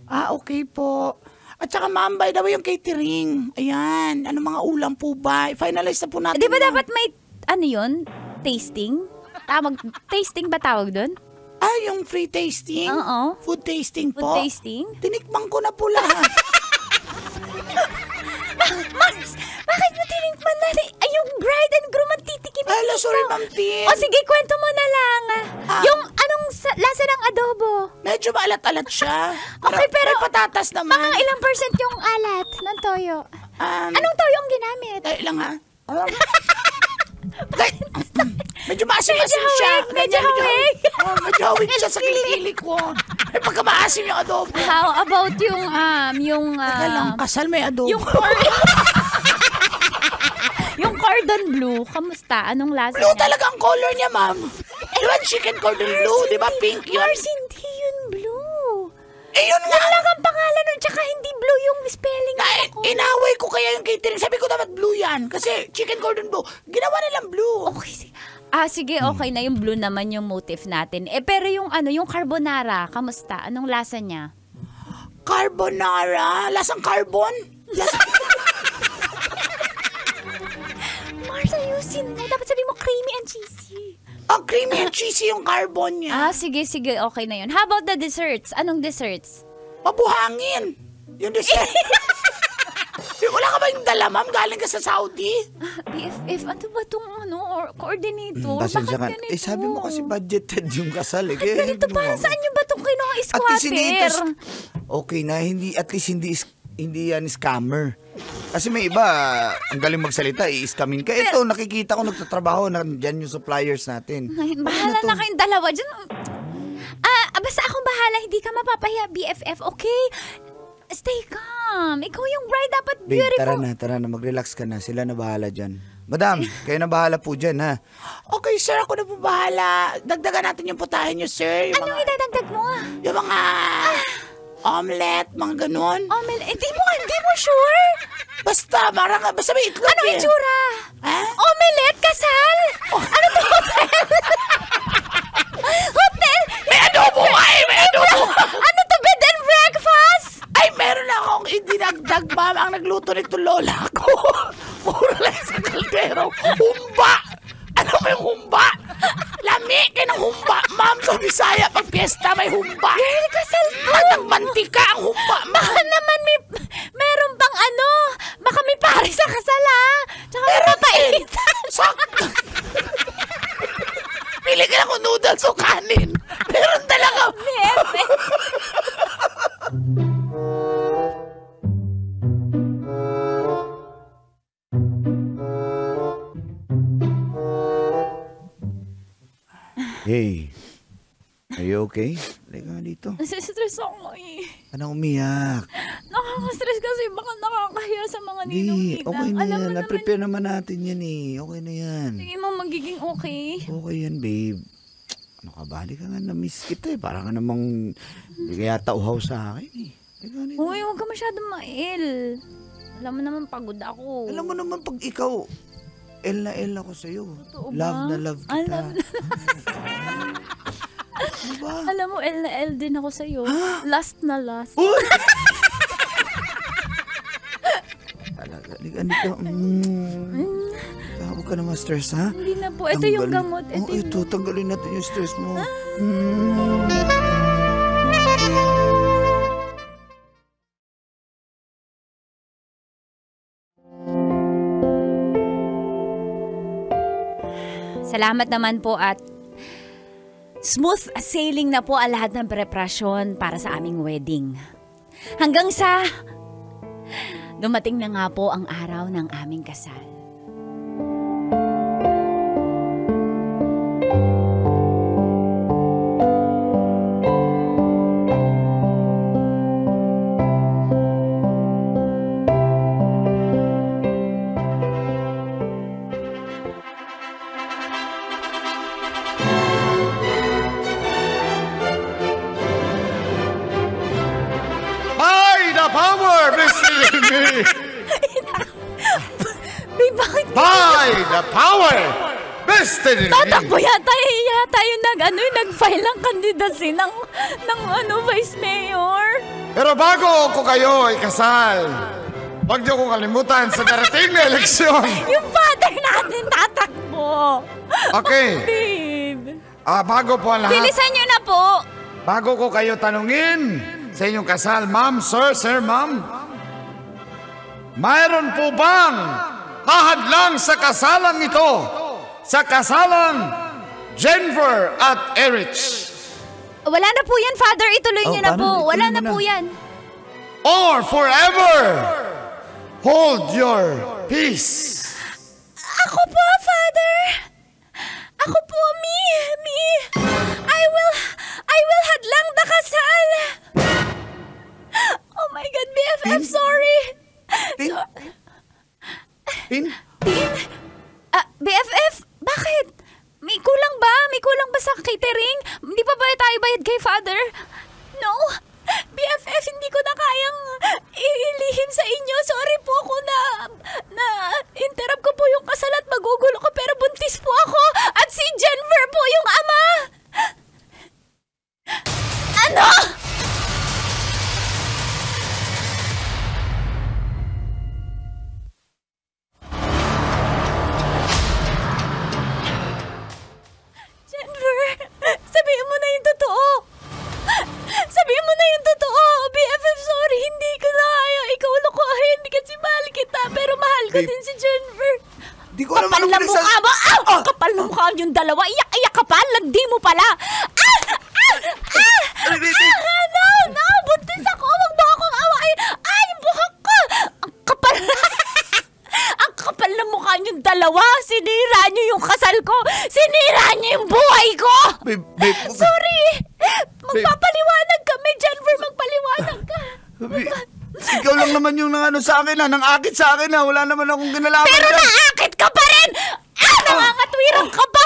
Okay po. At saka ma'am, by the way, yung catering. Ayan, ano mga ulam po ba? Finalize na po natin. Di ba ma'am. dapat may, tasting? Tasting ba tawag doon? Yung free tasting? Oo. Food tasting po? Food tasting? Tinikman ko na po lahat. Mars, bakit mo tinikman na yung bride and groom ang titikim? Hello, sorry ma'am Tin. O sige, kwento mo na lang. Yung anong lasa ng adobo? Medyo maalat-alat siya. Okay, pero may patatas naman. Mga ilang percent yung alat ng toyo? Anong toyo ang ginamit? Lang ha? Medyo maasim-asim siya. Medyo hawig. Medyo hawig siya sa kilikili ko. May pagka maasim yung adobo. How about yung Teka lang, kasal may adobo. yung cordon bleu, kamusta? Anong lasa Blue niya? talaga ang color niya, ma'am. Di ba chicken cordon bleu? Di ba pink yun? Mars, hindi yun blue. Yun nga. Yan lang ang pangalan nun, tsaka hindi blue yung spelling ko. Inaway ko kaya yung catering. Sabi ko dapat blue yan. Kasi chicken cordon bleu. Ginawa nilang blue. Okay, sige, okay na yung blue naman yung motif natin. Pero yung yung carbonara, kamusta? Anong lasa niya? Carbonara? Lasang carbon? Mars, ayusin mo. Dapat sabi mo creamy and cheesy. Creamy and cheesy yung carbon niya. Sige, okay na yun. How about the desserts? Anong desserts? Mabuhangin. Yung dessert. Wala ka ba yung dala, ma'am? Galing ka sa Saudi? BFF, ano ba itong coordinator? Pasensya ka. Bakit ganito? Sabi mo kasi budgeted yung kasal eh. Bakit ganito? Para saan nyo ba itong kinuha At least hindi ito, squatter? okay na, at least hindi yan scammer. Kasi may iba, ang galing magsalita, i-scamin ka. Ito, nakikita ko nagtatrabaho, dyan yung suppliers natin. Ay, bahala na kayong dalawa dyan. Basta akong bahala, hindi ka mapapahiya, BFF, okay? Stay calm. Ikaw yung bride, dapat Babe, beautiful. tara na, mag-relax ka na. Sila na bahala dyan. Madam, kayo na bahala po dyan, ha? Okay, sir. Ako na po bahala. Dagdagan natin yung putahe niyo, sir. Anong idadagdag mo? Yung mga omelette, mga ganun. Hindi mo sure? Basta may itlog Anong eh. itsura? Omelette, kasal? Ano to, hotel? Hotel? May adobo nga eh! May adobo! Ano to, bed and breakfast? Ay, meron akong idinagdag, ma'am. Ang nagluto nito lola ko. Mura lang sa kaldero. Humba! Ano ba yung humba? Lami kayo ng humba. Ma'am, sa Bisaya, pag piyesta may humba. Girl, kasal to. At ang mantika ang humba, ma'am. Baka naman meron pang baka may pare sa kasal, ha? Tsaka may papaitan. Sakto. Pili ka lang kung noodles o kanin. Meron talaga. Hey, are you okay? Halika nga dito. Nasistress ako eh. Anong umiyak? Nakaka-stress kasi baka nakakahiya sa mga Hindi, ninong-ninang. okay na Alam mo yan. naman, Na-prepare naman natin yan eh. Okay na yan. sige mo magiging okay. Okay yan, babe. Ano ka ba? Halika nga, na-miss kita eh. Parang ka namang hindi kaya tauhaw sa akin eh. Halika nga dito. Uy, huwag ka masyadong mail. Alam mo naman pagod ako. Alam mo naman pag ikaw, L na L ako sa'yo. Totoo ba? Love na love kita. Love na- Diba? Alam mo, L na L din ako sa'yo. Last na last. Uy! Talaga, dito. Huwag ka na ma-stress, ha? Hindi na po. Ito yung gamot. Ito, tanggalin natin yung stress mo. Salamat naman po at smooth sailing na po ang lahat ng preparasyon para sa aming wedding. Hanggang sa dumating na nga po ang araw ng aming kasal. by the power vested in me. Tatakbo yata yung nag-file ng kandidacy ng Vice Mayor. Pero bago ko kayo ikasal, huwag niyo kong kalimutan sa darating na eleksyon. Yung father natin tatakbo. Okay. Babe. Bago po ang lahat. Bilisan niyo na po. Bago ko kayo tanungin sa inyong kasal, ma'am, sir, ma'am. Mayroon po bang hahadlang sa kasalang ito? Sa kasalang Jennifer at Erich? Wala na po yan, Father. Ituloy niyo na po. Wala na po yan. Or forever hold your peace? Ako po, Father. Ako po, me. I will hadlang the kasal. Oh my God, BFF, sorry. Tin? BFF, bakit? May kulang ba? May kulang ba sa catering? Hindi pa ba tayo bayad kay Father? No. BFF, hindi ko na kayang ilihim sa inyo. Sorry po ako na interrupt ko po yung kasal at magugulo ko, pero buntis po ako at si Jennifer po yung ama. Ano? Jennifer, sabihin mo na yung totoo. Sabihin mo na yung totoo. BFF, sorry, hindi ko na kaya ikaw lokohin kasi mahal kita, pero mahal ko Babe, din si Jennifer. Di ko alam Kapal na mukha mo! Kapal na mukha yung dalawa! Iyak-iyak ka pa! Lagdi mo pala! No! Buntis ako! Huwag mo akong awain! Yung buhok ko! Ang kapal Ang kapal na mukha yung dalawa! Sinira niyo yung kasal ko! Sinira niyo yung buhay ko! Babe, Sorry! Magpapaliwanag kami, Jennifer! Magpaliwanag ka! ikaw lang naman yung sa akin nang akit sa akin wala naman akong ginalaman. Pero naakit ka pa rin! Nangangatwirang ka pa!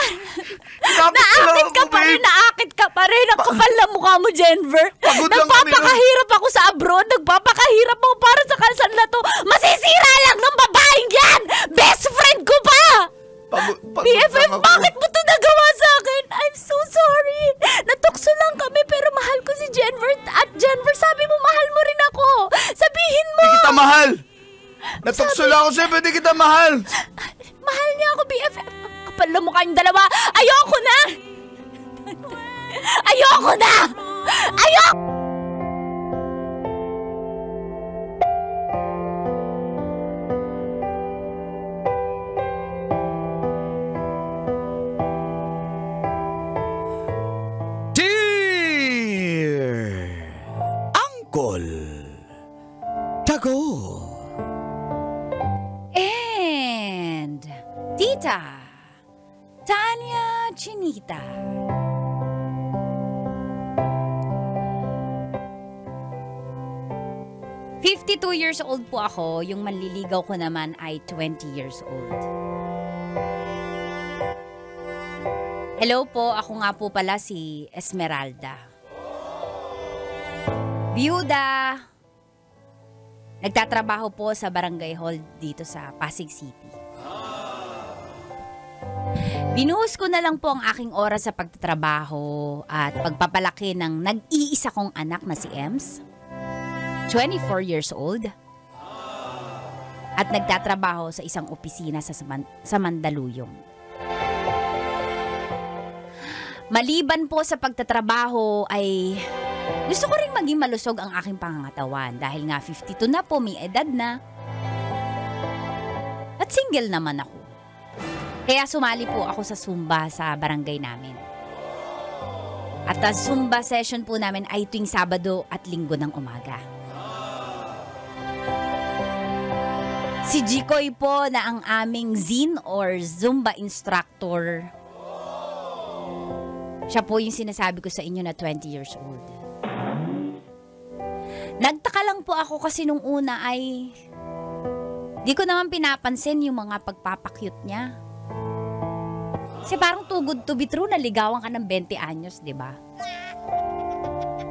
Naakit ka pa rin! Naakit ka pa rin! Ang kapal na mukha mo, Jennifer! Nagpapakahirap ako sa abroad! Nagpapakahirap ako para sa kasal na to! Masisira lang ng babaeng yan! Best friend ko pa! BFF, bakit mo to nagawa sa akin? I'm so sorry! Natukso lang kami pero mahal ko si Jennifer. At Jennifer, sabi mo mahal mo rin ako! Sabihin mo! Hindi kita mahal! Natukso lang ako sa'yo, hindi kita mahal! Mahal niya ako, BFF. Kapal na mukha yung dalawa. Ayoko na! Ayoko na! Ayoko! Dear Uncle Tago And Tita Tanya Chinita. "52 years old po ako, yung manliligaw ko naman ay 20 years old. Hello po, ako nga po pala si Esmeralda. Biyuda. Nagtatrabaho po sa barangay hall dito sa Pasig City. Binuhos ko na lang po ang aking oras sa pagtatrabaho at pagpapalaki ng nag-iisa kong anak na si Ems, 24 years old, at nagtatrabaho sa isang opisina sa Mandaluyong. Maliban po sa pagtatrabaho ay gusto ko rin maging malusog ang aking pangangatawan dahil nga 52 na po, may edad na. At single naman ako. Kaya sumali po ako sa Zumba sa barangay namin. At ang Zumba session po namin ay tuwing Sabado at Linggo ng umaga. Si Jikoy po na ang aming Zin or Zumba instructor. Siya po yung sinasabi ko sa inyo na 20 years old. Nagtaka lang po ako kasi nung una ay di ko naman pinapansin yung mga pagpapakyut niya. Kasi parang too good to be true, naligawan ka ng 20 anyos, di ba?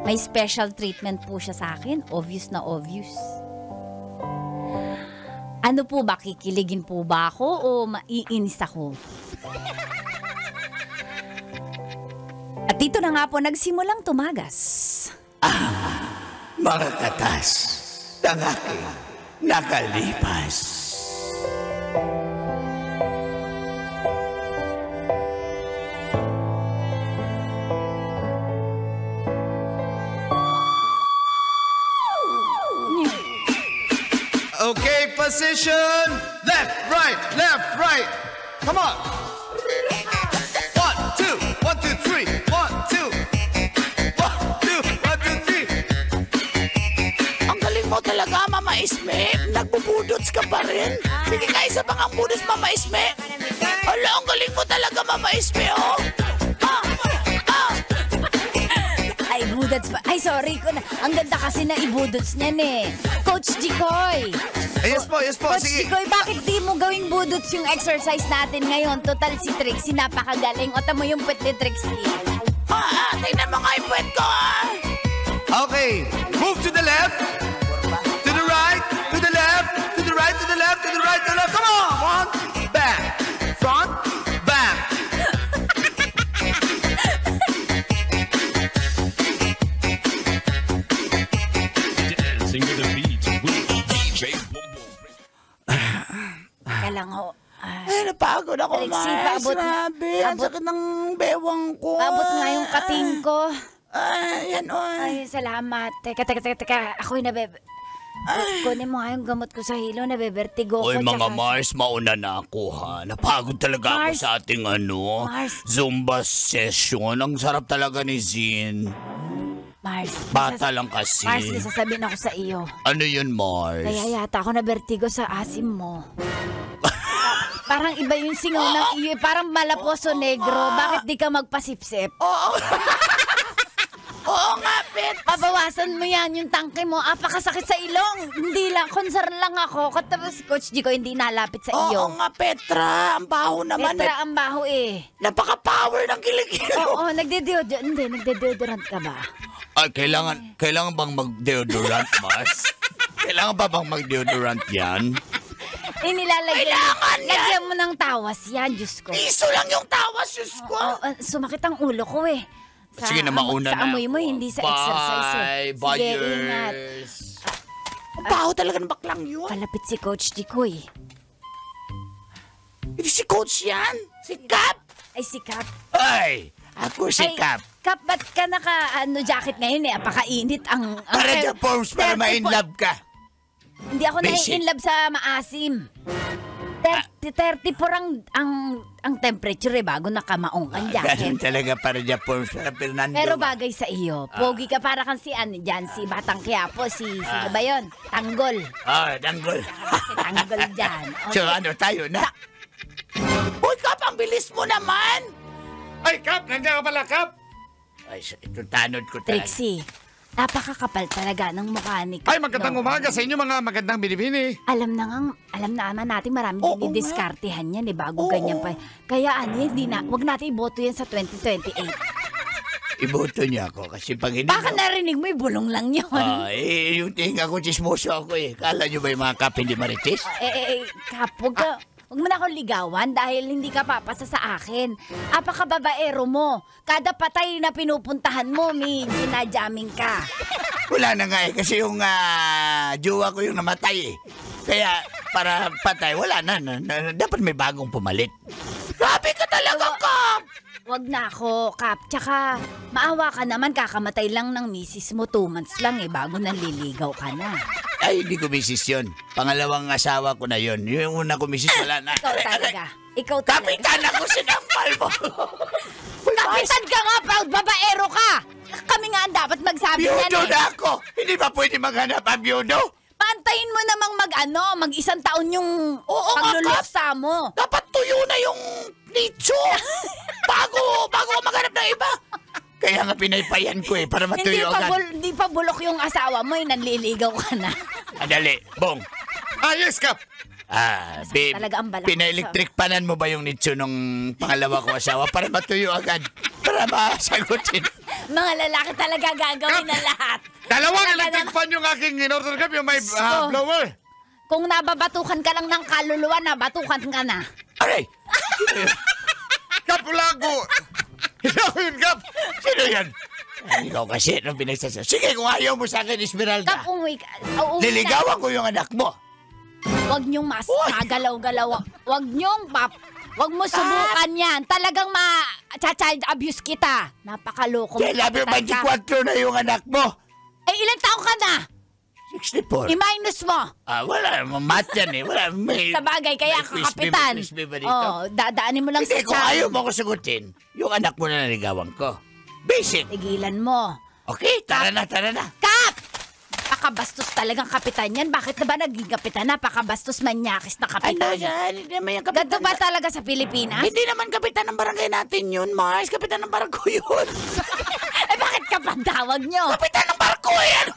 May special treatment po siya sa akin, obvious na obvious. Ano po ba, kikiligin po ba ako o maiinis ako? At dito na nga po nagsimulang tumagas. Mga katas ng aking nakalipas. Okay, position. Left, right. Come on. 1, 2, 1, 2, 3. 1, 2. 1, 2, 1, 2, 3. Ang galing mo talaga, Mama Isme. Nagbubudots ka pa rin. Sige nga, isa pang ang budots, Mama Isme. Ala, ang galing mo talaga, Mama Isme, oh. Ay, budots pa. Ay, sorry ko na. Ang ganda kasi na ibudots niyan eh. Coach Jikoy. Yes po. Coach Sige. Jikoy, bakit di mo gawing budots yung exercise natin ngayon? Total si Trixie, napakagaling. O tamo yung pwet ni Trixie. Tingnan mo nga yung puwet ko, Okay, move to the left. To the right. To the left. To the right. To the left. To the right. To the left. Come on. Front. Back. Front. Back. Dancing to the beat with DJ Boom Boom. Kaya lang ho. Ay, napagod ako, Trixie, Mars. paabot- Grabe, ang paabot- sakit ng bewang ko. Abot nga yung kating ko. Yan, Ay, salamat. Teka. Ako'y kunin mo nga yung gamot ko sa hilo. Nabebertigo ko. Oy, mga tsaka- Mars, mauna na ako ha. Napagod talaga ako Mars. sa ating Mars. Zumba session. Ang sarap talaga ni Zin. Mars. Bata lang kasi. Mars, may sasabihin ako sa iyo. Ano yun, Mars? Kaya yata ako nabertigo sa asim mo. Parang iba yung singaw ng iyo. Parang malaposo negro. Bakit di ka magpasipsip? Oo nga, Pet. Pabawasan mo yan yung tangke mo. Apakasakit sa ilong. Hindi lang. Concern lang ako. Tapos Coach G ko hindi nalapit sa iyo. Oo nga, Petra. Ang baho naman. Petra ang baho eh. Napaka-power ng kilikilo. Oo, nagdedeodorant ka ba? Ay, kailangan bang mag-deodorant, Mars? Kailangan ba bang mag-deodorant yan? Kailangan yan. Lagyan mo ng tawas yan, Diyos ko. Piso lang yung tawas, Diyos ko. Sumakit ang ulo ko eh. Sige na, mauna sa na amoy mo, ako. hindi sa exercise eh. Bye, Sige, buyers. ingat. Ang baho talaga ng baklang yun. Palapit si Coach Jikoy. Hindi si Coach yan. Si Cap. Ay, si Cap. Ay, ako si Ay, Cap. Cap, ba't ka jacket ngayon eh? Apakainit ang Para the forms, para 30 ma-inlove ka. Hindi ako Basic. nai-inlove sa maasim. 34 ang temperature eh, bago nakamaong ang Ganun jacket. talaga para the forms, para Fernando. Pero bagay sa iyo. Pogi ka para kang si dyan, si Batang Quiapo, sino ba yun? Tanggol. Tanggol. Si Tanggol dyan. So, ano tayo na? Uy, Cap, ang bilis mo naman. Ay, Kap! Nandiyan ka pala, Kap! Ay, ito tanod ko talaga. Trixie, napakakapal talaga ng mukha ni Cap. Ay, magandang umaga sa inyo mga magandang binibini. Alam naman natin marami Oo dinidiskartehan yan eh, bago ganyan pa. Kaya wag natin iboto yan sa 2028. Iboto niya ako kasi pag hindi Baka narinig mo, bulong lang yun. yung tinga ko, chismoso ako eh. Kala niyo ba yung mga Kap hindi marites? Kap, huwag mo na akong ligawan dahil hindi ka papasa sa akin. Apakababaero mo. Kada patay na pinupuntahan mo, may ginajaming ka. Wala na nga eh, kasi yung jowa ko yung namatay eh. Kaya para patay, wala na. Dapat may bagong pumalit. Grabe ka talaga, Cap. Wag na ako, Kap. Tsaka, maawa ka naman, kakamatay lang ng misis mo. 2 months lang eh, bago nanliligaw ka na. Ay, hindi ko misis yun. Pangalawang asawa ko na yun. Yung una ko misis, wala na. Ikaw talaga. Ikaw talaga. Kapitan ako, sinampal mo. Kapitan ka nga, proud babaero ka! Kami nga ang dapat magsabi niyan Biyudo eh. na ako. Hindi ba pwede maghanap ang biyudo? Pantayin mo namang mag-1 taon yung Oo, pagluluksa mo. Dapat tuyo na yung nicho. bago maghanap ng iba. Kaya nga pinaypayan ko eh, para matuyo agad. Hindi pa bulok yung asawa mo, nanliligaw ka na. Dali, Bong. Yes, Kap! Babe, Talaga ang balak. pina-electric panan mo ba yung nicho nung pangalawa ko asawa para matuyo agad? Para masagutin. Mga lalaki talaga gagawin na lahat. Dalawang Talaga electric naman. fan yung aking in-order, Kap, yung may Gusto. blower. Kung nababatukan ka lang ng kaluluwa, nabatukan ka na. Aray! Sino yun? Kapulago! Hindi ako yun, Kap! Sino yan? Ay, ikaw kasi nung pinagsasabi. Sige, kung ayaw mo sa akin, Esmeralda. Kap, umuwi ka. Liligawan ko yung anak mo. Huwag niyong magalaw-galaw. Huwag mo subukan yan. Talagang child abuse kita. Napakaloko mo. Kailan yung 24 na yung anak mo? Eh, ilang taong ka na? 64. I-minus mo. Wala, mamat yan eh. Wala, may... Sa bagay, kaya may kakapitan. crispy ba dito? Oh, dadaanin mo lang Hindi, sa kung tiyan. ayaw mo ko sagutin, yung anak mo na naligawan ko. Basic. Tigilan mo. Okay, tara na. Kap! Pakabastos talagang kapitan yan. Bakit na ba naging kapitan? Napakabastos manyakis na Ay, kapitan. hindi naman yung kapitan. Ganto ba talaga sa Pilipinas? Hindi naman kapitan ng barangay natin yun, Mars. Kapitan ng barko yun. Eh, bakit ka pandawag nyo? Kapitan ng barko yan.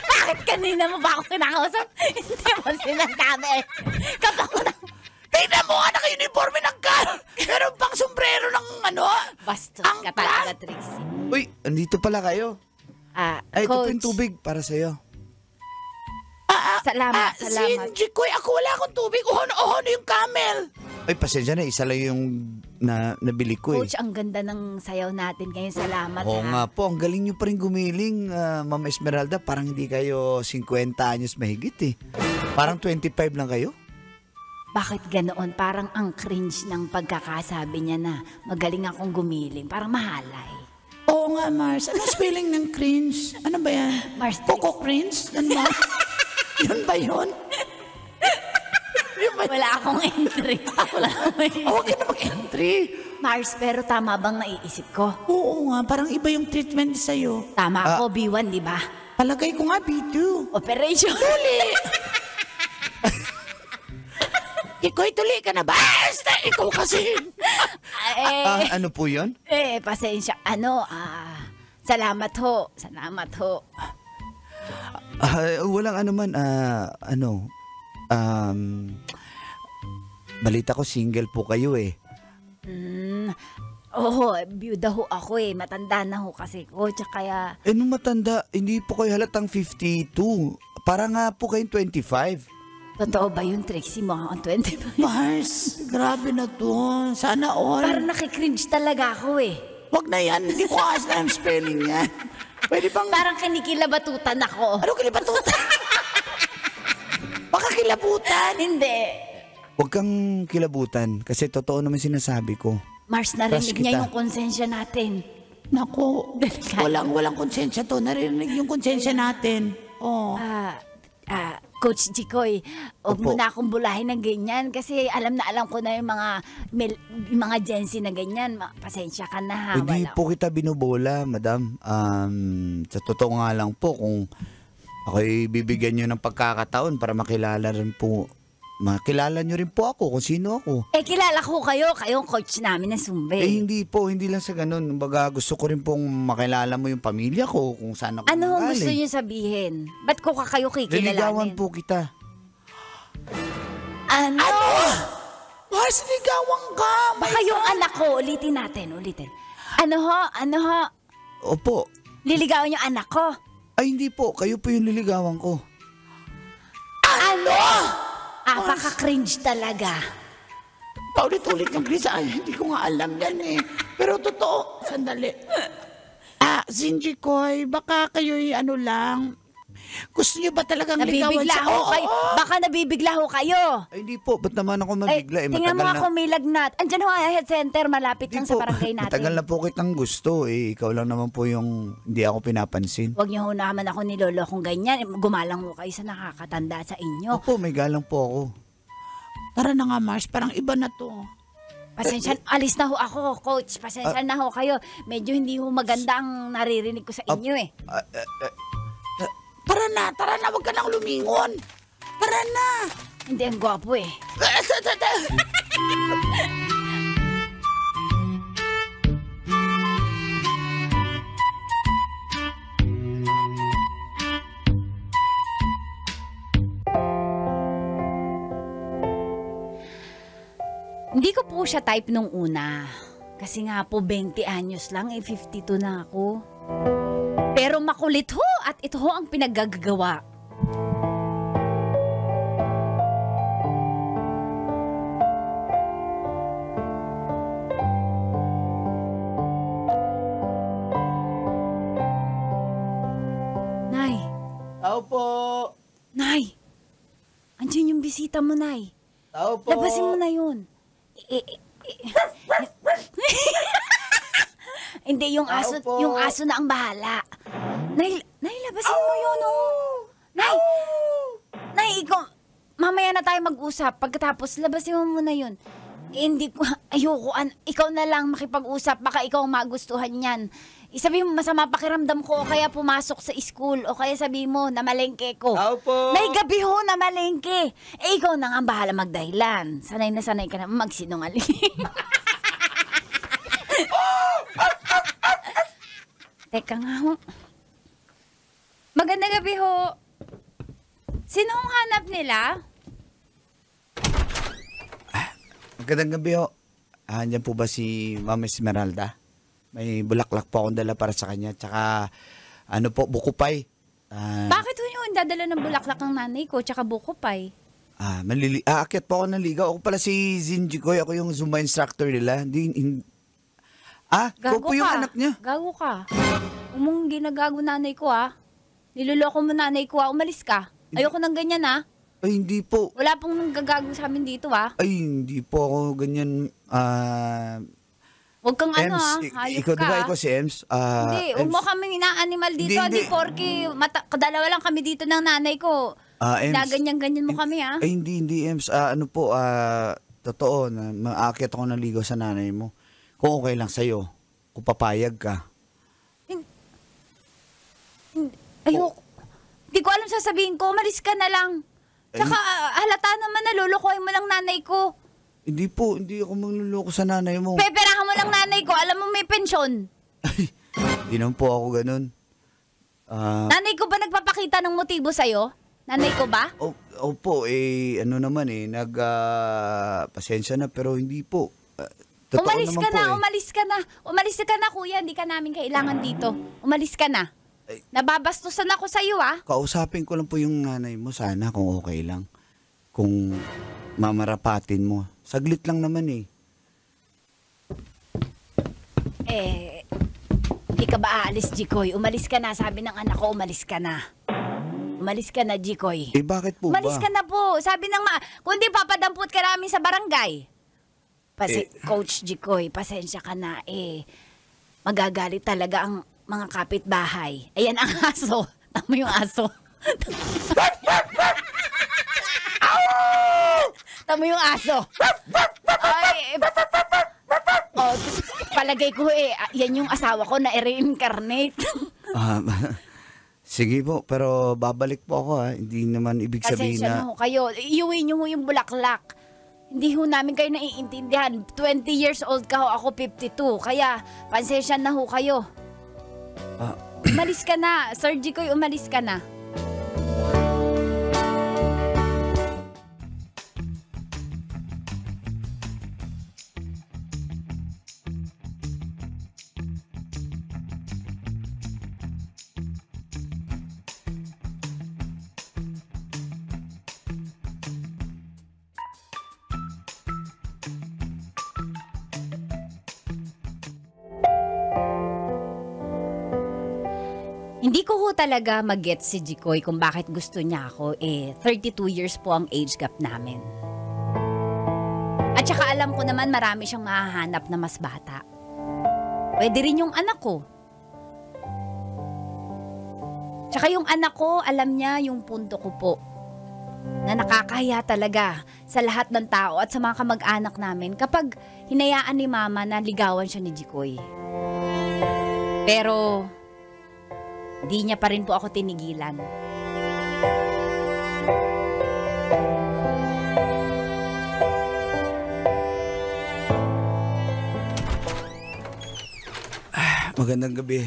Bakit kanina mo ba ako kinakausap? Hindi mo sinasabi. Kapag Tingnan mo nga, naka-uniforme ng car. Meron pang sombrero ng ano. bastos Ang ka talaga, Trixie. Uy, andito pala kayo. Ay, ito po Coach, yung tubig para sa'yo. salamat. Sinji Koy, ako wala akong tubig. Ohon yung camel. Ay, pasensya na, isa lang yung nabili ko eh. Coach, ang ganda ng sayaw natin. Ngayon, salamat Oo ha. nga po, ang galing nyo pa rin gumiling, Ma'am Esmeralda. Parang hindi kayo 50 anyos mahigit eh. Parang 25 lang kayo. Bakit ganoon? Parang ang cringe ng pagkakasabi niya na magaling akong gumiling. Parang mahalay. Oo nga, Mars. Ano spelling ng cringe? Ano ba yan? Mars, Coco cringe? Yan ba? Yun ba yun? Wala akong entry. Wala akong Huwag ka na mag-entry. Mars, pero tama bang naiisip ko? Oo nga, parang iba yung treatment sa'yo. Tama ako, B1, di ba? Palagay ko nga, B2. Operation. Ikoy, tuli ka na ba? Basta, ikaw kasi. Ano po yun? Pasensya. Salamat ho. Salamat ho. Walang ano man, balita ko single po kayo eh. Oo, byuda ho ako eh. Matanda na ho kasi ko. Kaya, Nung matanda, hindi po kayo halatang 52. Parang nga po kayong 25. totoo ba yung Trixie mo ang 25? Mars, grabe na to. Sana all. Parang nakikringe talaga ako eh. Wag na yan. Hindi ko aas na yung spelling yan. Pwede bang... Parang kinikilabatutan ako. Ano kilabatutan? Baka kilabutan. Hindi. Huwag kang kilabutan kasi totoo naman sinasabi ko. Mars, Trust narinig niya kita. yung konsensya natin. Naku, walang konsensya to. Narinig yung konsensya natin. Oh. Coach Jikoy, huwag Opo. mo na akong bulahin ng ganyan kasi alam ko na yung mga Gen Z na ganyan. Pasensya ka na ha. Hindi Wala po kita binubola, madam. Sa totoo nga lang po, kung ako'y bibigyan nyo ng pagkakataon para makilala nyo rin po ako kung sino ako. kilala ko kayo. Kayong coach namin ng Zumba. Hindi lang sa ganun. Baga, gusto ko rin pong makilala mo yung pamilya ko, kung saan ako Ano ang galing. gusto niyo sabihin? Ba't ko kayo kikilalanin? Liligawan po kita. Ano? Mars, ligawan ka. Baka yung anak ko, ulitin. Ano ho? Opo. Liligawan yung anak ko. Ay, hindi po. Kayo po yung liligawan ko. Ano? Paka-cringe talaga. Paulit-ulit yung Chris. Ay, hindi ko nga alam yan eh. Pero totoo. Sandali. Sinji Koy, baka kayo'y ano lang. Gusto niyo ba talagang ligawan Nabibigla siya? ho kayo. Baka nabibigla ho kayo. Ay, hindi po. Ba't naman ako mabigla? Tingnan mo matagal ako may lagnat. Andyan ho, health center, malapit Hindi lang sa po. barangay natin. Matagal na po kitang gusto. Ikaw lang naman po yung hindi ako pinapansin. Huwag niyo ho naman ako nilolo kung ganyan. Gumalang ho kayo sa nakakatanda sa inyo. Opo, may galang po ako. Tara na nga, Mars. Parang iba na to. Pasensya, alis na ho ako, coach. Pasensya na ho kayo. Medyo hindi ho maganda ang naririnig ko sa inyo eh. Tara na. Huwag ka nang lumingon. Tara na. Hindi, ang gwapo eh. Hindi ko po siya type nung una. Kasi nga po 20 anyos lang, 52 na ako. Pero makulit ho at ito ho ang pinaggagawa. Andiyan yung bisita mo, Nay. Tao po. Labasin mo na yun. Hindi, yung aso, po. yung aso na ang bahala. Nay, labasin mo yun, oh. Nay, ikaw, mamaya na tayo mag-usap. Pagkatapos, labasin mo muna yun. Hindi ko, ayoko, ikaw na lang makipag-usap. Baka ikaw ang magustuhan yan. Sabihin mo, masama pakiramdam ko o kaya pumasok sa school o kaya sabihin mo, namalengke ko. Tao po. Nay, gabi ho, namalengke. Ikaw na nga ang bahala magdahilan. Sanay na sanay ka na magsinungaling. Teka nga ho. Magandang gabi ho. Sinong hanap nila? Magandang gabi ho. Andiyan po ba si Mama Esmeralda? May bulaklak po akong dala para sa kanya. Tsaka, ano po, bukupay. Bakit ho yun? Dadala ng bulaklak ng nanay ko, tsaka buko pay. Aakyat po ako ng ligaw. Ako pala si Zinji Koy. Ako yung Zumba instructor nila. Ikaw po yung anak niya. Gago ka. Umong ginagago nanay ko, Niloloko mo nanay ko, Umalis ka. Ayoko ng ganyan, Ay, hindi po. Wala pong gagago sa amin dito, Ay, hindi po ako ganyan. Huwag kang Ems, hayop ikaw ka. diba ikaw si Ems? Hindi, huwag mo Ems, kami ina-animal dito, Hindi. porky kadalawa lang kami dito ng nanay ko. Ems, Naganyan-ganyan mo kami, Ay, hindi, Ems. Totoo na maakyat ako ng ligaw sa nanay mo. Kung okay lang sa'yo, kung papayag ka. Ayoko. Hindi ko alam sasabihin ko, umalis ka na lang. Tsaka halata naman nalulukoy mo lang nanay ko. Hindi po, hindi ako manluloko sa nanay mo. Peperahan mo lang nanay ko, alam mo may pensyon. Hindi naman po ako ganun. Nanay ko ba nagpapakita ng motibo sa'yo? Nanay ko ba? Opo, pasensya na pero hindi po. Totoo Umalis naman ka po na, umalis ka na. Umalis ka na, kuya, hindi ka namin kailangan dito. Umalis ka na. Nababastusan ako sa iyo, Kausapin ko lang po yung nanay mo sana kung okay lang. Kung mamarapatin mo. Saglit lang naman eh. Hindi ka ba aalis, Jikoy? Umalis ka na, sabi ng anak ko, umalis ka na. Umalis ka na, Jikoy. Bakit po Umalis ba? ka na po. Sabi ng kung di papadampot ka namin sa barangay. Coach Jikoy, pasensya ka na magagalit talaga ang mga kapitbahay. Ayan ang aso. Tama yung aso. Tama yung aso. Palagay ko yan yung asawa ko na i-reincarnate. Sige po, pero babalik po ako Hindi naman ibig sabihin Pasensya na... na ho kayo. Iuwi nyo ho yung bulaklak. Hindi ho namin kayo naiintindihan. 20 years old ka ho, ako 52. Kaya, pasensya na ho kayo. Umalis ka na. Sir Jikoy, umalis ka na. Hindi ko ho talaga mag-get si Jikoy kung bakit gusto niya ako. 32 years po ang age gap namin. At saka alam ko naman marami siyang mahahanap na mas bata. Pwede rin yung anak ko. Tsaka yung anak ko, alam niya yung punto ko po. Na nakakahiya talaga sa lahat ng tao at sa mga kamag-anak namin kapag hinayaan ni Mama na ligawan siya ni Jikoy. Pero... di niya pa rin po ako tinigilan. Magandang gabi,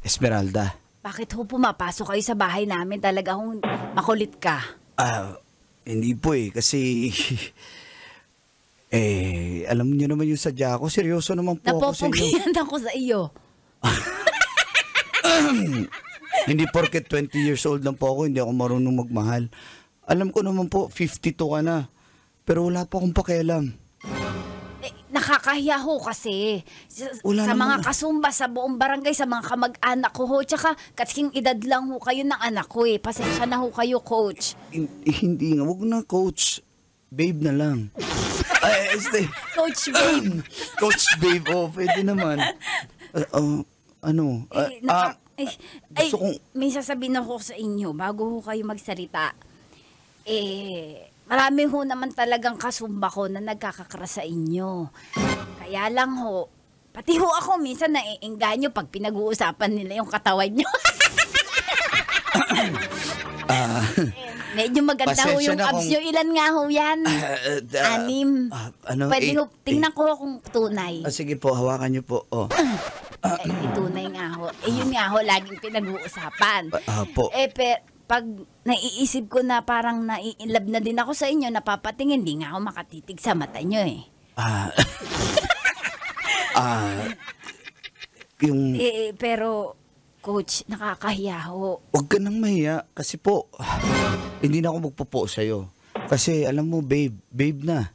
Esmeralda. Bakit ho pumapasok kayo sa bahay namin? Talaga hong makulit ka. Hindi po kasi... alam niyo naman yung sadya ko. Seryoso naman po ako sa inyo. Napopugian ako sa iyo. Hindi porket 20 years old lang po ako, hindi ako marunong magmahal. Alam ko naman po, 52 ka na. Pero wala pa akong pakialam. Nakakahiya ho kasi. Wala Sa naman mga kasumba, sa buong barangay, sa mga kamag-anak ko ho. Tsaka kasing edad lang ho kayo ng anak ko eh. Pasensya na ho kayo, coach. Hindi nga, wag na coach. Babe na lang. Coach Babe. Coach Babe, pwede naman. Gusto kong... May sasabihin ako sa inyo bago ho kayo magsalita. Marami ho naman talagang kasumba ko na nagkakakras sa inyo. Kaya lang ho, pati ho ako minsan naiengganyo pag pinag-uusapan nila yung katawan nyo. Medyo maganda ho pasensya yung na abs kung- nyo. Ilan nga ho yan? 6. Pwede ho, tingnan ko kung tunay. sige po, hawakan niyo po. Tunay nga ho. Yun nga ho, laging pinag-uusapan. Po. Pag naiisip ko na parang nai-inlove na din ako sa inyo, napapatingin, hindi nga ako makatitig sa mata nyo eh. Yung... Pero, coach, nakakahiya ho. Huwag ka nang mahiya kasi po, hindi na ako magpupo sa'yo. Kasi alam mo, babe na.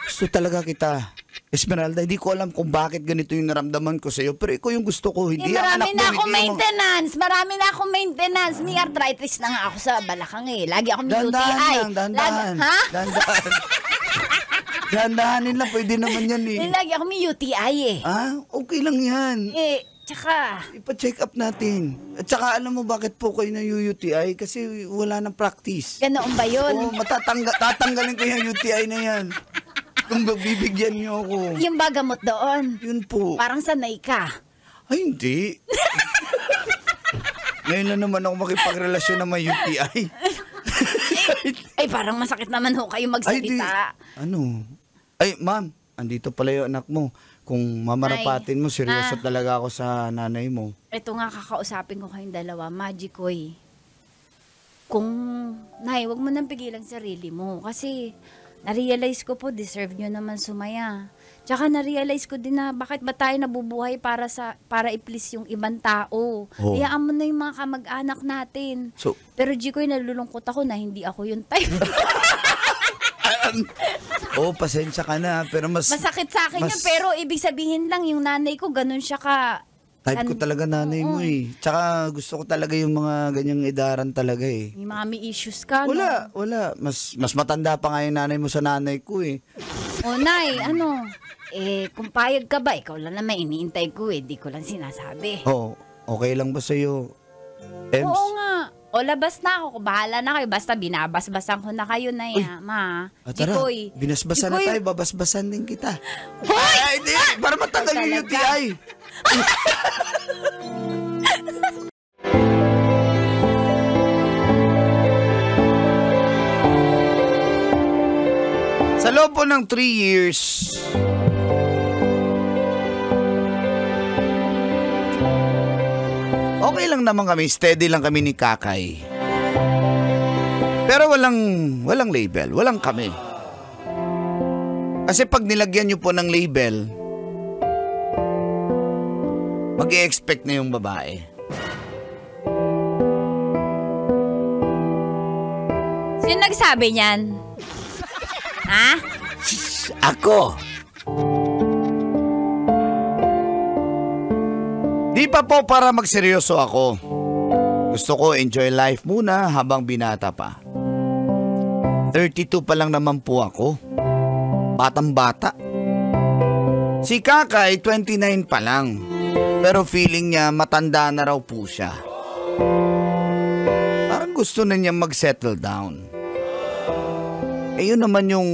Gusto talaga kita. Esmeralda, hindi ko alam kung bakit ganito yung naramdaman ko sa'yo, pero ikaw yung gusto ko, hindi ang anak mo. Marami na akong maintenance. May arthritis na nga ako sa balakang eh. Lagi akong may UTI. Dahan-dahan. Dahan-dahanin lang, pwede naman yan eh. Lagi ako may UTI eh. Okay lang yan. Tsaka... Ipa-check up natin. At saka alam mo bakit po kayo na UTI? Kasi wala nang practice. Ganoon ba yun? Tatanggalin ko yung UTI na yan. Kung bibigyan niyo ako. Yung ba gamot doon? Yun po. Parang sanay ka. Ay, hindi. Ngayon lang naman ako makipagrelasyon na may UTI. Parang masakit naman ho kayo magsalita. Ay, ma'am, andito pala yung anak mo. Kung mamarapatin mo, seryoso talaga ako sa nanay mo. Ito nga, kakausapin ko kayong dalawa, Magicoy. Nay, wag mo nang pigilan sarili mo. Kasi, na-realize ko po, deserve nyo naman sumaya. Tsaka na-realize ko din na bakit ba tayo nabubuhay para i-please yung ibang tao. Hayaan mo na yung mga kamag-anak natin. Pero Jicoy, nalulungkot ako na hindi ako yung type. Pasensya ka na. Pero masakit sa akin yun, pero ibig sabihin lang, yung nanay ko, ganun siya ka... Type ko talaga nanay mo eh. Tsaka gusto ko talaga yung mga ganyang edaran talaga eh. May mga may issues ka, Wala. Mas matanda pa nga yung nanay mo sa nanay ko eh. Nay, kung payag ka ba, ikaw lang naman iniintay ko eh. Di ko lang sinasabi. Okay lang ba sa'yo, Ems? Oo nga. Labas na ako. Bahala na kayo. Basta binabasbasan ko na kayo na yan, ma. Tara, Jicoy. binasbasan na tayo. Babasbasan din kita. Hoy! Hindi. Para matanggal yung UTI. Sa loob po ng 3 years, okay lang naman kami, steady lang kami ni Kakay. Pero walang label, walang kami. Kasi pag nilagyan nyo po ng label, mag-i-expect na yung babae. Sino nagsabi niyan? Ha? Ako. Di pa po para magseryoso ako. Gusto ko enjoy life muna habang binata pa. 32 pa lang naman po ako. Batang-bata. Si Kakay 29 pa lang. Pero feeling niya matanda na raw po siya. Parang gusto na niya mag-settle down. Yun naman yung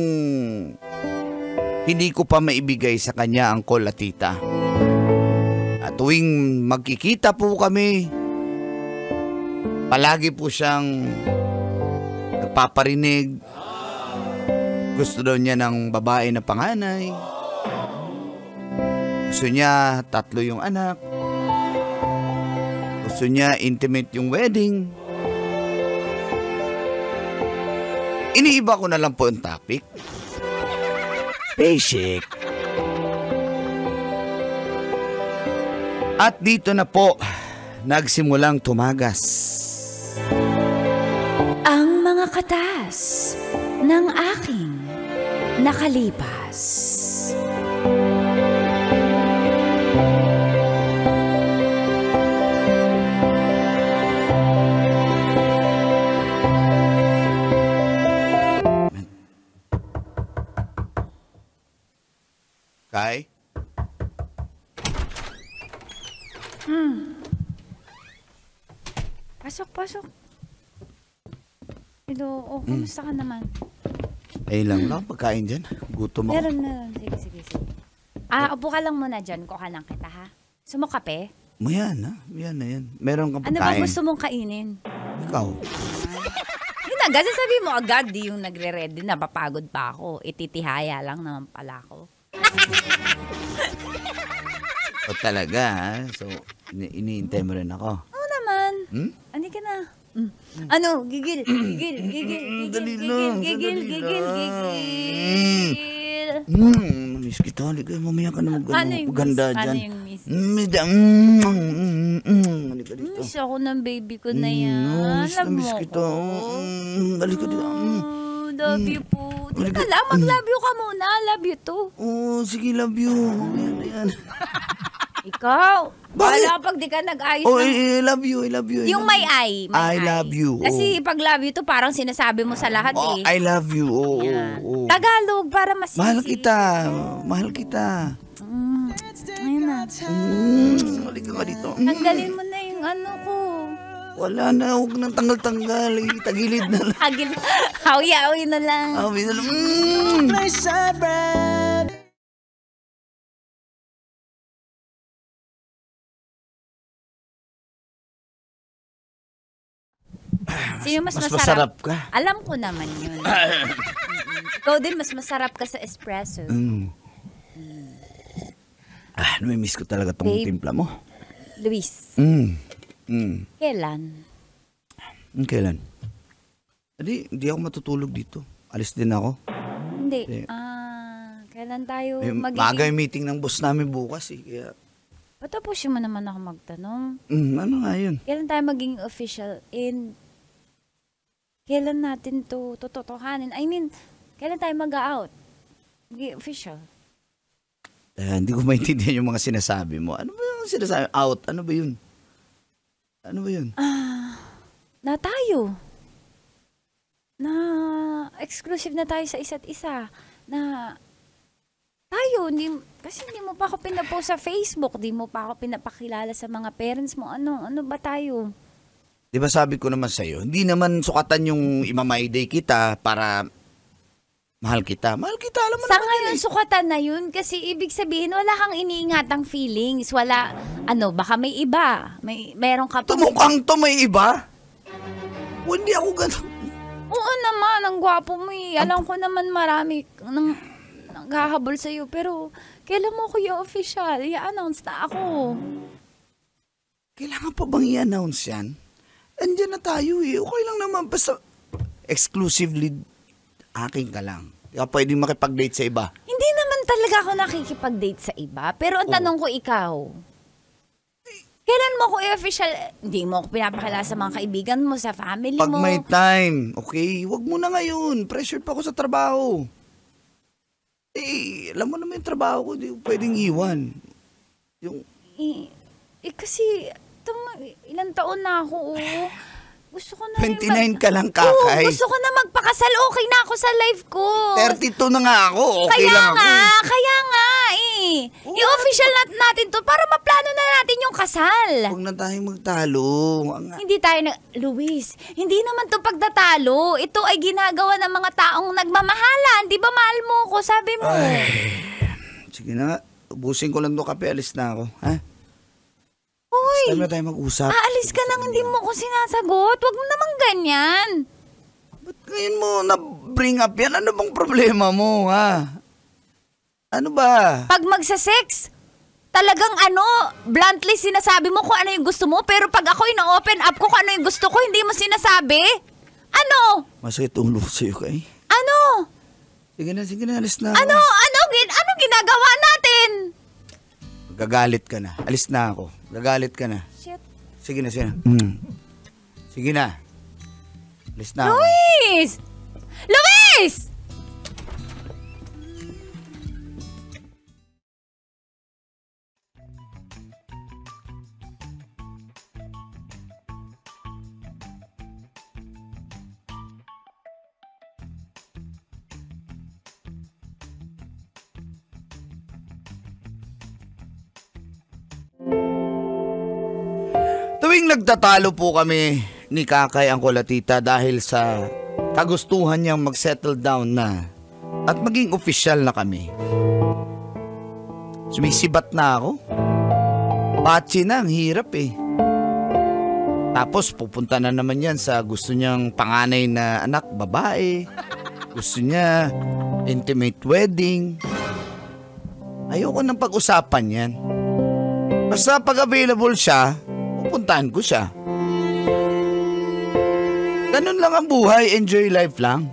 hindi ko pa maibigay sa kanya, Uncle at Tita. At tuwing magkikita po kami, palagi po siyang nagpaparinig. Gusto daw niya ng babae na panganay. Gusto niya 3 yung anak. Gusto niya intimate yung wedding. Iniiba ko na lang po yung topic. Basic. At dito na po, nagsimulang tumagas. Ang mga katas ng aking nakalipas. Kai? Pasok. Hello, kumusta ka naman? Ay lang lang, pagkain dyan. Gutom ako. Meron. Sige. Upo ka lang muna dyan. Kuha lang kita, ha? Gusto mo kape? Yan na yan. Meron kang Ano pagkain. ba gusto mong kainin? Ikaw. Yun na, kasi sabi mo agad, di yung nagre-ready na, papagod pa ako. Ititihaya lang naman pala ako. O talaga, ha? So, iniintay mo rin ako. Oo naman. Ani ka na. Ano? Gigil. Dali lang. Miss kita. Halika, mamaya ka na maganda dyan. Ano yung miss? Halika dito. Miss ako ng baby ko na yan. Alam mo miss kita. ko. Halika dito. Love you po. Teka lang, mag-love you ka muna. Love you too. Sige, love you. Yan. Ikaw. Bakit? Wala pag di ka nag-ayos ng... I love you. Yung may I. I love you. Kasi pag love you to, parang sinasabi mo sa lahat eh. I love you. Yan. Oo. Tagalog, para mas Mahal easy. kita. Ayun na. Halika ka dito. Tanggalin mo na yung ano ko. Wala na. Huwag nang tanggal-tanggal. Tagilid na lang. Hagil. Hawi na lang. Awi na lang. Sino mas masarap? ka? Alam ko naman yun. Ikaw din, mas masarap ka sa espresso. Namimiss ko talaga tong Babe. timpla mo. Luis, kailan? Kailan? Hindi ako matutulog dito. Alis din ako. Hindi. Kailan tayo Maaga yung meeting ng boss namin bukas eh. Kaya, Patapusin mo naman ako magtanong. ano nga yun? Kailan tayo maging official and kailan natin to totohanin? I mean, kailan tayo mag-out? Maging official? Hindi ko maintindihan yung mga sinasabi mo. Ano ba yung sinasabi? Out? Ano ba yun? Na tayo. Na exclusive na tayo sa isa't isa. Na tayo, kasi hindi mo pa ako pinapost sa Facebook, hindi mo pa ako pinapakilala sa mga parents mo. Ano ba tayo? Di ba sabi ko naman sa'yo, hindi naman sukatan yung imamay-day kita para mahal kita. Mahal kita, alam mo Sa naman ngayon, yun eh. sukatan na yun kasi ibig sabihin, wala kang iniingatang feelings. Wala, baka may iba. Meron ka pa. Tumukhang to may iba? Hindi ako ganun. Oo naman, ang gwapo mo eh. Alam ko naman marami nang naghahabol sa'yo. Pero, kailan mo ko yung official? I-announce na ako. Kailangan pa bang i-announce yan? Andiyan na tayo eh. Okay lang naman. Basta exclusively akin ka lang. Di ka pwedeng makipag-date sa iba. Hindi naman talaga ako nakikipag-date sa iba. Pero ang tanong ko ikaw, kailan mo ko i-official? Hindi mo ako pinapakilala sa mga kaibigan mo, sa family Pag mo. may time, okay? Huwag mo na ngayon. Pressure pa ako sa trabaho. Alam mo naman yung trabaho ko. Di ko pwedeng iwan. Kasi, ilang taon na ako, Gusto ko na 29 ka lang, Kakay. gusto ko na magpakasal. Okay na ako sa life ko. 32 na nga ako. Okay lang ako. Kaya nga eh. I-official natin to para maplano na natin yung kasal. Huwag na tayong magtalo. Hindi tayo Luis, hindi naman to pagtatalo. Ito ay ginagawa ng mga taong nagmamahalan. Di ba mahal mo ko, sabi mo? Sige na nga. Ubusin ko lang to kape. Alis na ako. Ha? Uy, Time na tayo mag-usap. aalis ka nang hindi mo ko sinasagot. Huwag mo naman ganyan. Ba't ngayon mo na-bring up yan? Ano bang problema mo, ha? Ano ba? Pag magsa-sex, talagang bluntly sinasabi mo kung ano yung gusto mo, pero pag ako'y na-open up ko kung ano yung gusto ko, hindi mo sinasabi? Ano? Masakit ulo ko sa'yo, Kay. Ano? Sige na. Alis na ako. Ano ginagawa natin? Gagalit ka na. Alis na ako. Gagalit ka na. Shit. Sige na. Sige na. Alis na ako. Luis! Luis! Tuwing nagtatalo po kami ni Kakay ang Kulatita dahil sa kagustuhan niyang mag-settle down na at maging opisyal na kami. Sumisibat na ako. Pachi na, ang hirap eh. Tapos pupunta na naman yan sa gusto niyang panganay na anak, babae. Gusto niya intimate wedding. Ayoko nang pag-usapan yan. Basta pag available siya, pupuntahan ko siya. Ganun lang ang buhay, enjoy life lang.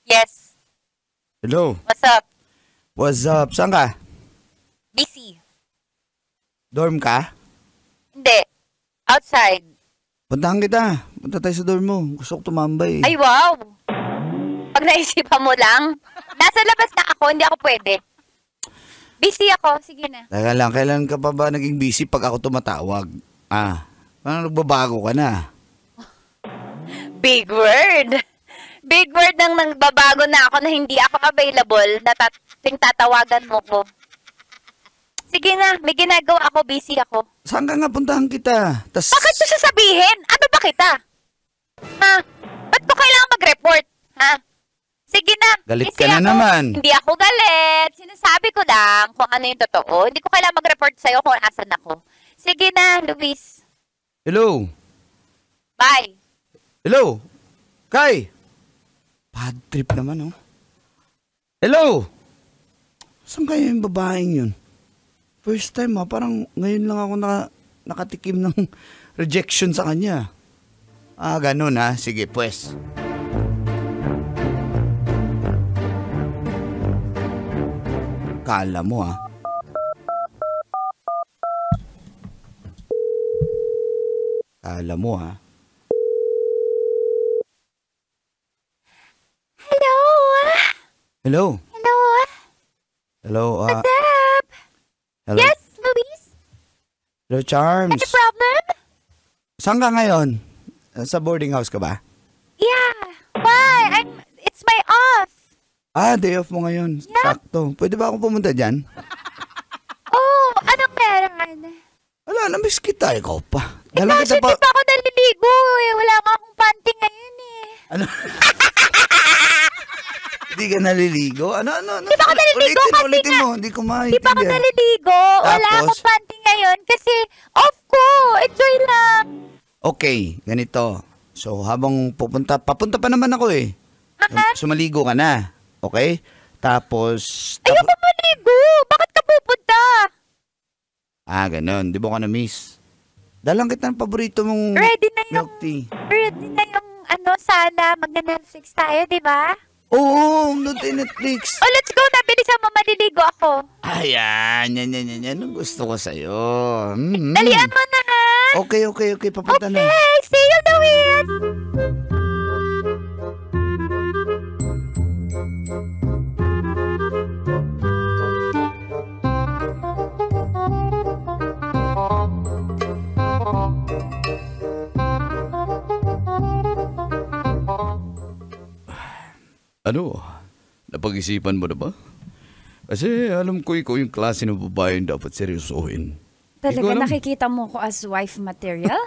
Yes. Hello, What's up? what's up? Saan ka? Busy. Dorm ka? Hindi. Outside. Puntahan kita. Punta tayo sa dorm mo. Gusto ko tumambay. Ay, wow. Pag naisipan mo lang. Nasa labas na ako, hindi ako pwede. Busy ako. Sige na. Teka lang, kailan ka pa ba naging busy pag ako tumatawag? Parang nagbabago ka na. Big word. Big word nang nagbabago na ako na hindi ako available na tatawagan mo ko. Sige na, may ginagawa ako, busy ako. Saan ka nga puntahan kita? Bakit mo sasabihin? Ano ba kita? Ha? Ba't ko kailangan mag-report? Ha? Sige na. Galit busy ka na ako. naman. Hindi ako galit. Sinasabi ko lang kung ano yung totoo. Hindi ko kailangan mag-report sa'yo kung asan ako. Sige na, Luis. Hello? Bye. Hello? Kai? Bad trip naman, oh. Hello? Saan kaya yung babaeng yun? First time, parang ngayon lang ako nakatikim ng rejection sa kanya. Ganun, ha? Sige, pues. Kala mo, ha? Kala mo, ha? Hello? Hello? Hello? Hello, What's up? hello? Yes, Luis? Hello, Charms. Any problem? Saan ka ngayon? Sa boarding house ka ba? Yeah. Why? It's my off. Day off mo ngayon. Yeah. Sakto. Pwede ba akong pumunta dyan? Oh, anong meron? Wala, namiss kita. Ikaw pa. Eh, Dala kasi kita di pa ako naliligo eh. Wala nga akong panty ngayon eh. Ano? Hindi ka naliligo? Ano? Di ba ako naliligo kasi Ulitin nga. mo. Hindi ko Di pa ako maintindihan. naliligo. Wala Tapos? akong panty ngayon kasi off ko. Enjoy lang. Okay, ganito. So, habang papunta pa naman ako eh. Sumaligo ka na. Okay? Tapos... Ayoko maligo. Bakit ka pupunta? Ganun. Di ba ka na-miss? Dalang kita ng paborito mong Ready na yung... milk tea. Ready na yung sana magna-Netflix tayo, di ba? Oo, nood Netflix. Oh, let's go na. Bilisan mo, maliligo ako. Ayan, yan. Ang gusto ko sa'yo. Dalian mo na, ha? Okay. Papunta na. Okay, see you, Luis. Ano? Napag-isipan mo na ba? Kasi alam ko ikaw yung klase ng babae yung dapat seryosohin. Hindi ko Talaga alam. nakikita mo ko as wife material?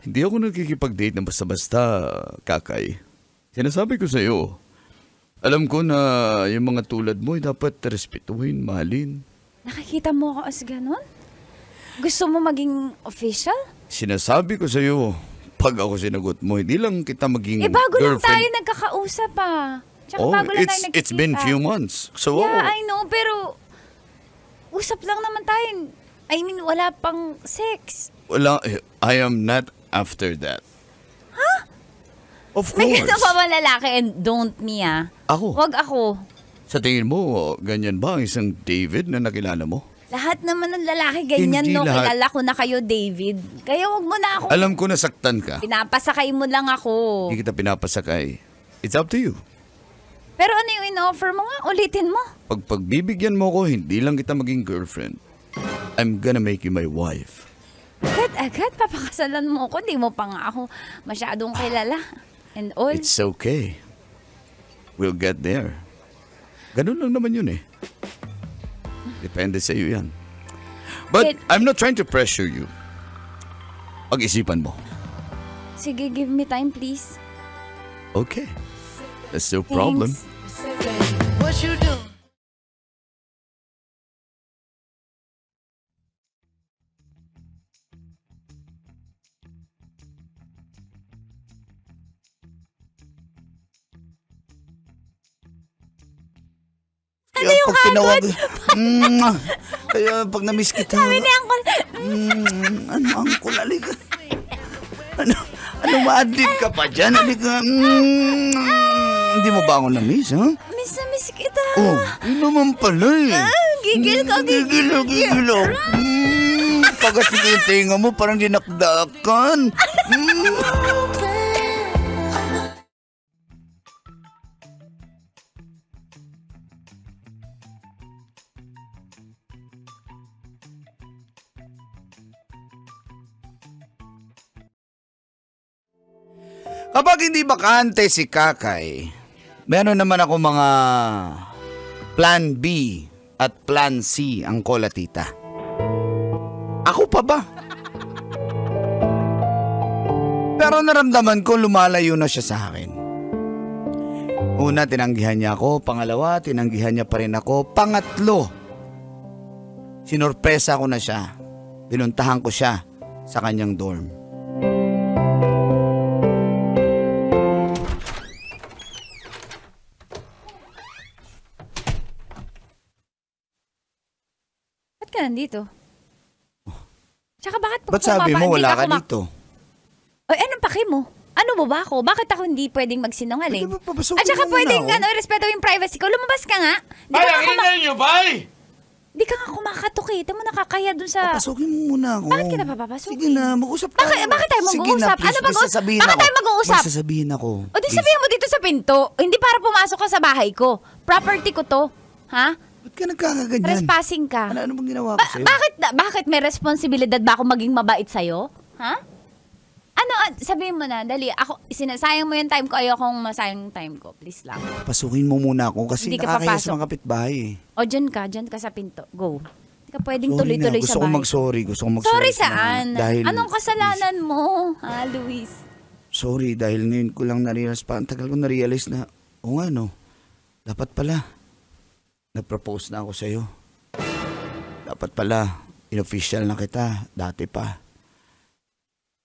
Hindi ako nagkikipag-date na basta-basta, Kakay. Sinasabi ko sa'yo, alam ko na yung mga tulad mo ay dapat respetuhin, mahalin. Nakikita mo ko as ganun? Gusto mo maging official? Sinasabi ko sa'yo, pag ako sinagot mo, hindi lang kita maging Bago lang tayo girlfriend. nagkakausap pa. Tsaka Oh, bago lang tayo nagkikita. it's been few months. So, Yeah, I know, pero usap lang naman tayo. I mean, wala pang sex. wala, I am not after that. Huh? Of May course. ganun pa ba lalaki and don't me Ako? Wag ako. Sa tingin mo, ganyan ba ang isang David na nakilala mo? Lahat naman ng lalaki ganyan, Hindi no? lahat. Kilala ko na kayo, David. Kaya wag mo na ako. Alam ko nasaktan ka. Pinapasakay mo lang ako. Hindi kita pinapasakay. It's up to you. Pero ano yung in-offer mo nga? Ulitin mo. Pag pagbibigyan mo ko, hindi lang kita maging girlfriend. I'm gonna make you my wife. Agad, papakasalan mo ako. Di mo pa nga ako masyadong kilala. And all. It's okay. We'll get there. Ganun lang naman yun eh. Depende sa iyo yan. But I'm not trying to pressure you. Pag-isipan mo. Sige, give me time, please. Okay. That's no problem. What you do? Kaya pag tinawag, kaya pag na-miss kita, Sabi ni Uncle, ano, Uncle, halika. Ano, ma-adlib ka pa dyan? Halika. Hindi mo ba ako na-miss, ha? miss na miss kita. Oh, yun naman pala eh. Gigil ka, gigil. Gigil ako. Pagkat yung tinga mo, parang dinakdakan. Kapag hindi bakante si Kakay, meron naman ako mga plan B at plan C ang kola tita. Ako pa ba? Pero naramdaman ko lumalayo na siya sa akin. Una, tinanggihan niya ako. Pangalawa, tinanggihan niya pa rin ako. Pangatlo, sinorpresa ko na siya. Pinuntahan ko siya sa kanyang dorm. Ba't ka nandito? Tsaka bakit Ba't sabi mo wala ka dito? Ay, anong paki mo? Ano mo ba ako? Bakit ako hindi pwedeng magsinungaling? Pwede ba papasukin At saka mo muna pwedeng ako? respeto yung privacy ko. Lumabas ka nga. Ay, ang ingay nyo, bay! Di ka nga kumakatok eh. Ito mo nakakaya dun sa... Papasukin mo muna ako. Bakit kita papapasukin? Sige na, mag-usap tayo. Bakit tayo mag-uusap? Sige na, please. Ano May sasabihin bakit ako. tayo mag-uusap? May sasabihin ako. O di Please. sabihin mo dito sa pinto. Hindi para pumasok ka sa bahay ko. Property ko to. Ha? Ba't ka nagkakaganyan? Trespassing ka. Ano bang ginawa ko sa'yo? Bakit may responsibilidad ba ako maging mabait sa'yo? Ha? Ano, sabihin mo na, dali. Ako, sinasayang mo yung time ko. Ayokong masayang yung time ko. Please lang. Pasukin mo muna ako kasi Hindi ka nakakaya papasok. sa mga kapitbahay eh. O, dyan ka sa pinto. Go. Hindi ka pwedeng Sorry tuloy-tuloy na, sa gusto ko bahay. mag-sorry. Gusto ko mag-sorry. Sorry sa mga- saan? Dahil, Anong kasalanan mo, ha, Luis? Sorry, dahil ngayon ko lang na-realize pa. Ang tagal ko na-realize na, o nga no, dapat pala, nag-propose na ako sa'yo. Dapat pala, in-official na kita, dati pa.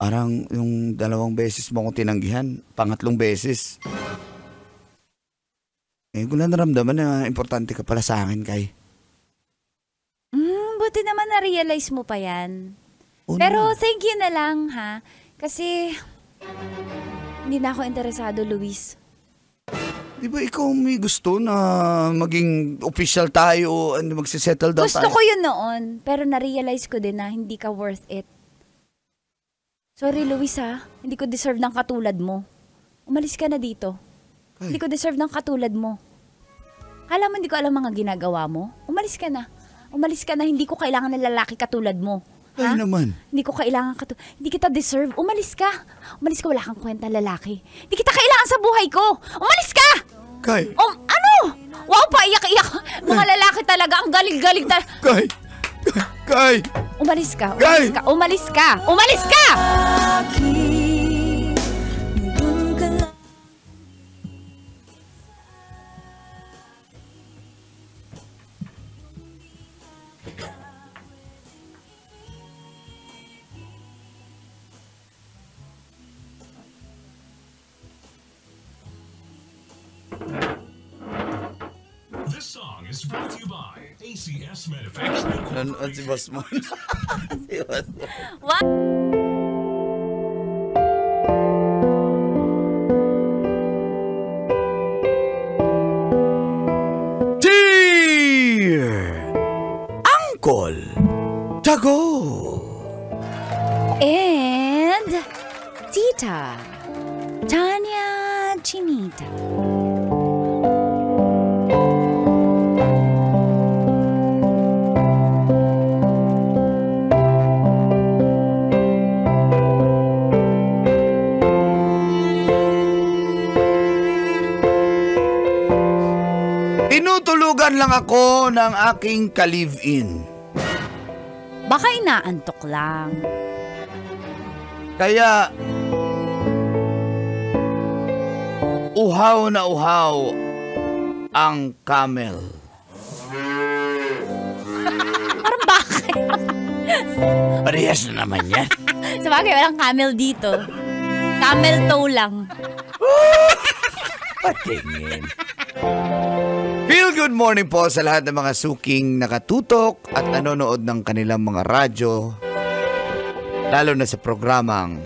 Parang yung 2 beses mo akong tinanggihan, pangatlong beses. Ngayon ko lang naramdaman na importante ka pala sa akin, Kay. Buti naman na-realize mo pa yan. Oo Pero naman. thank you na lang, ha? Kasi, hindi na ako interesado, Luis. Di ba ikaw may gusto na maging official tayo, magsisettle down Gusto tayo? ko yun noon, pero na-realize ko din na hindi ka worth it. Sorry, Luis, ha? Hindi ko deserve ng katulad mo. Umalis ka na dito. Ay. Hindi ko deserve ng katulad mo. Kala mo hindi ko alam mga ginagawa mo? Umalis ka na. Umalis ka na, hindi ko kailangan ng lalaki katulad mo. Ay naman. Hindi ko kailangan hindi kita deserve. Umalis ka. Umalis ka, wala kang kwenta lalaki. Hindi kita kailangan sa buhay ko. Umalis ka! Kay! Ano? Wow, paiyak-iyak. Mga lalaki talaga, ang galing-galing Kay! Kay! Umalis ka. Guy! Umalis ka. Umalis ka! This song is brought to you by ACS Manufacturing. Nanonood si Boss Mon. Si Boss Mon. What? Dear Uncle Tago. And Tita Tanya Chinita. Tinatawagan lang ako ng aking ka-live-in. Baka inaantok lang. Kaya, uhaw na uhaw ang camel. Parang baka. Parehas na naman yan. Sabagay, walang camel dito. Camel toe lang. Patingin. Feel good morning po sa lahat ng mga suking nakatutok at nanonood ng kanilang mga radyo. Lalo na sa programang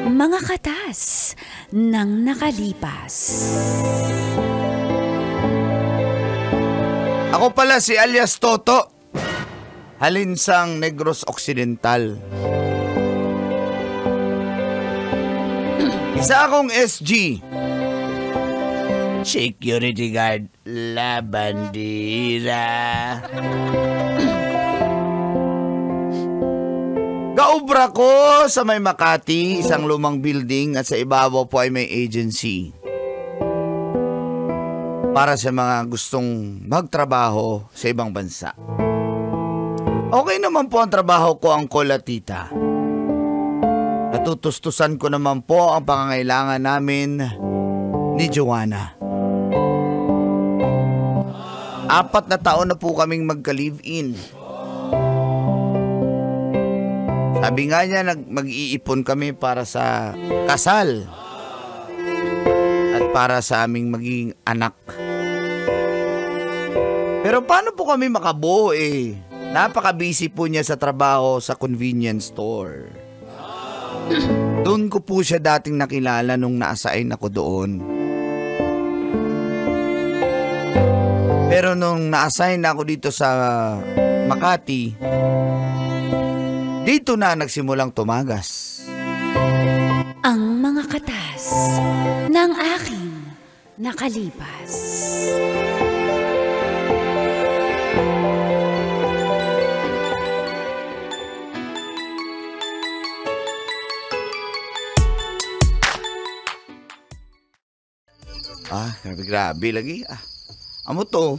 Mga katas ng nakalipas. Ako pala si alias Toto, Halinsang Negros Occidental. Isa akong SG. Security guard, La Bandera. Gaubra ko sa may Makati, isang lumang building at sa ibabaw po ay may agency. Para sa mga gustong magtrabaho sa ibang bansa. Okay naman po ang trabaho ko, Angkol at Tita. Natutustusan ko naman po ang pangangailangan namin ni Joanna. 4 na taon na po kaming magka-live-in. Sabi nga niya, mag-iipon kami para sa kasal at para sa aming magiging anak. Pero paano po kami makabuo eh? Napaka-busy po niya sa trabaho sa convenience store. Doon ko po siya dating nakilala nung na-assign ako doon. Pero nung na-assign ako dito sa Makati, dito na nagsimulang tumagas. Ang mga katas ng aking nakalipas. Grabe lagi. Amo to,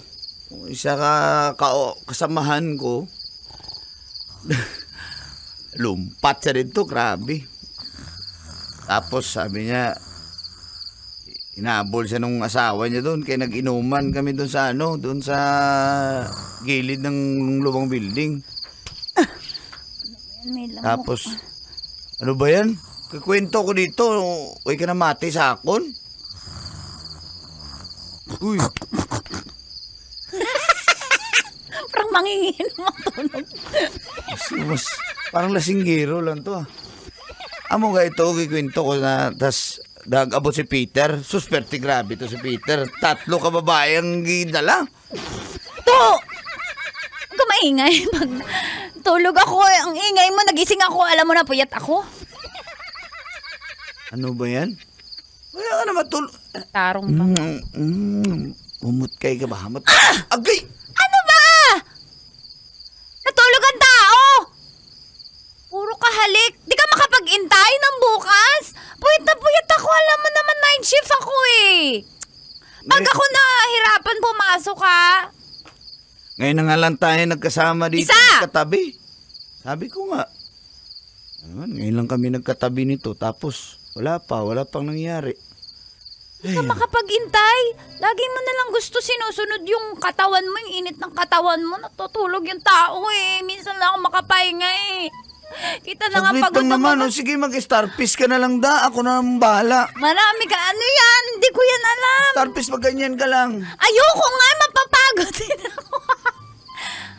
isa kasamahan ko. Lumpat siya dito, grabe. Tapos sabi niya, inaabol siya nung asawa niya doon, kaya nag-inuman kami doon sa doon sa gilid ng lumang building. Tapos, ano ba yan? Kikwento ko dito, huwag ka na mati sa akon. Uy. Parang mangingin mo tulog. Parang lasinggero lang to. Amo nga ito, kikwento ko na, tas abot si Peter. Susperte grabe to si Peter. 3 kababae ang ginala. To! Huwag ka maingay. Tulog ako. Ang ingay mo, nagising ako. Alam mo na, puyat ako. Ano ba yan? Wala ka na matulog. Tarong pa. Umutkay ka ba? Agay! Ano ba? Natulog ang tao! Puro kahalik. Di ka makapag-intay ng bukas? Puyat na puyat ako. Alam mo naman, night shift ako eh. Pag ako nahirapan pumasok ha. Ngayon na nga lang tayo nagkasama dito. Isa! Katabi. Sabi ko nga. Ngayon lang kami nagkatabi nito. Tapos wala pang nangyari. Di ka makapag-intay. Lagi mo na lang gusto sinusunod yung katawan mo, yung init ng katawan mo. Natutulog yung tao eh. Minsan lang ako makapahinga eh. Kita na nga Saglit pagod lang naman. O, sige, mag-starfish ka na lang da. Ako na ang bahala. Marami ka. Ano yan? Hindi ko yan alam. Starfish, pag ganyan ka lang. Ayoko nga, mapapagod din ako.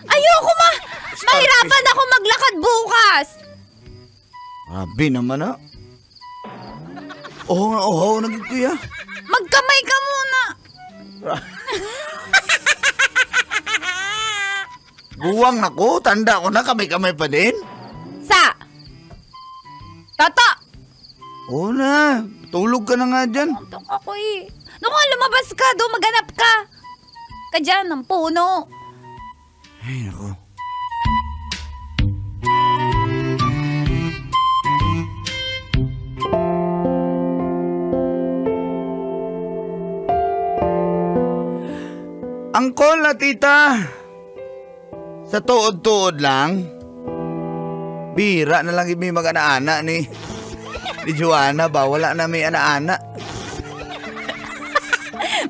Ayoko mahirapan ako maglakad bukas. Grabe naman ah. Oo, naging kuya. Magkamay ka muna. Buwang ako, tanda ko na, kamay-kamay pa din. Tata! Oo na, tulog ka na nga dyan. Antok ako eh. Nung nga lumabas ka, doon maghanap ka. Ka dyan, ng puno. Ay, naku. Angkol na, tita. Sa tuod-tuod lang. Bira na lang may mag-ana-ana ni Joanna ba? Wala na may ana-ana.